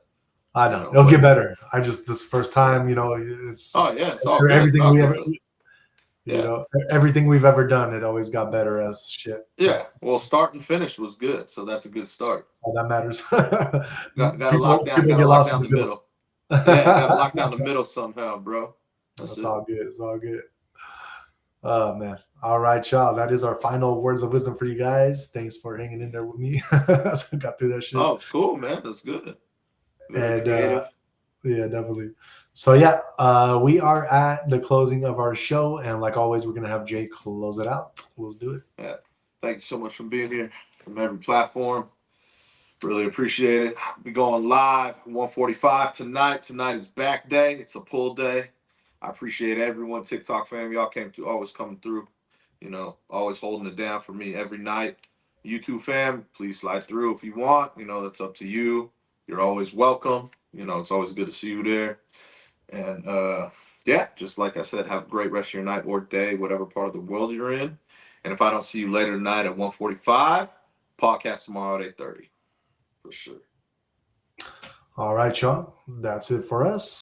I know. It'll get better. This first time, you know, it's. Oh yeah, it's all good. Everything we ever. You know, everything we've ever done, it always got better as shit. Yeah. Well, start and finish was good, so that's a good start. All that matters. got to lock down the middle. Yeah, got to lock down the middle somehow, bro. That's all good. It's all good. Oh man. All right, y'all. That is our final words of wisdom for you guys. Thanks for hanging in there with me. As I got through that shit. Oh, it's cool, man. That's good. And yeah, definitely. So yeah, we are at the closing of our show, and like always, we're gonna have Jay close it out. Let's do it. Yeah. Thank you so much for being here from every platform. Really appreciate it. We're going live 1:45 tonight. Tonight is back day. It's a pull day. I appreciate everyone. TikTok fam, y'all came through, always coming through. You know, always holding it down for me every night. YouTube fam, please slide through if you want. You know, that's up to you. You're always welcome. You know, it's always good to see you there. And yeah, just like I said, have a great rest of your night or day, whatever part of the world you're in. And if I don't see you later tonight at 1:45, podcast tomorrow at 8:30. For sure. All right, y'all. That's it for us.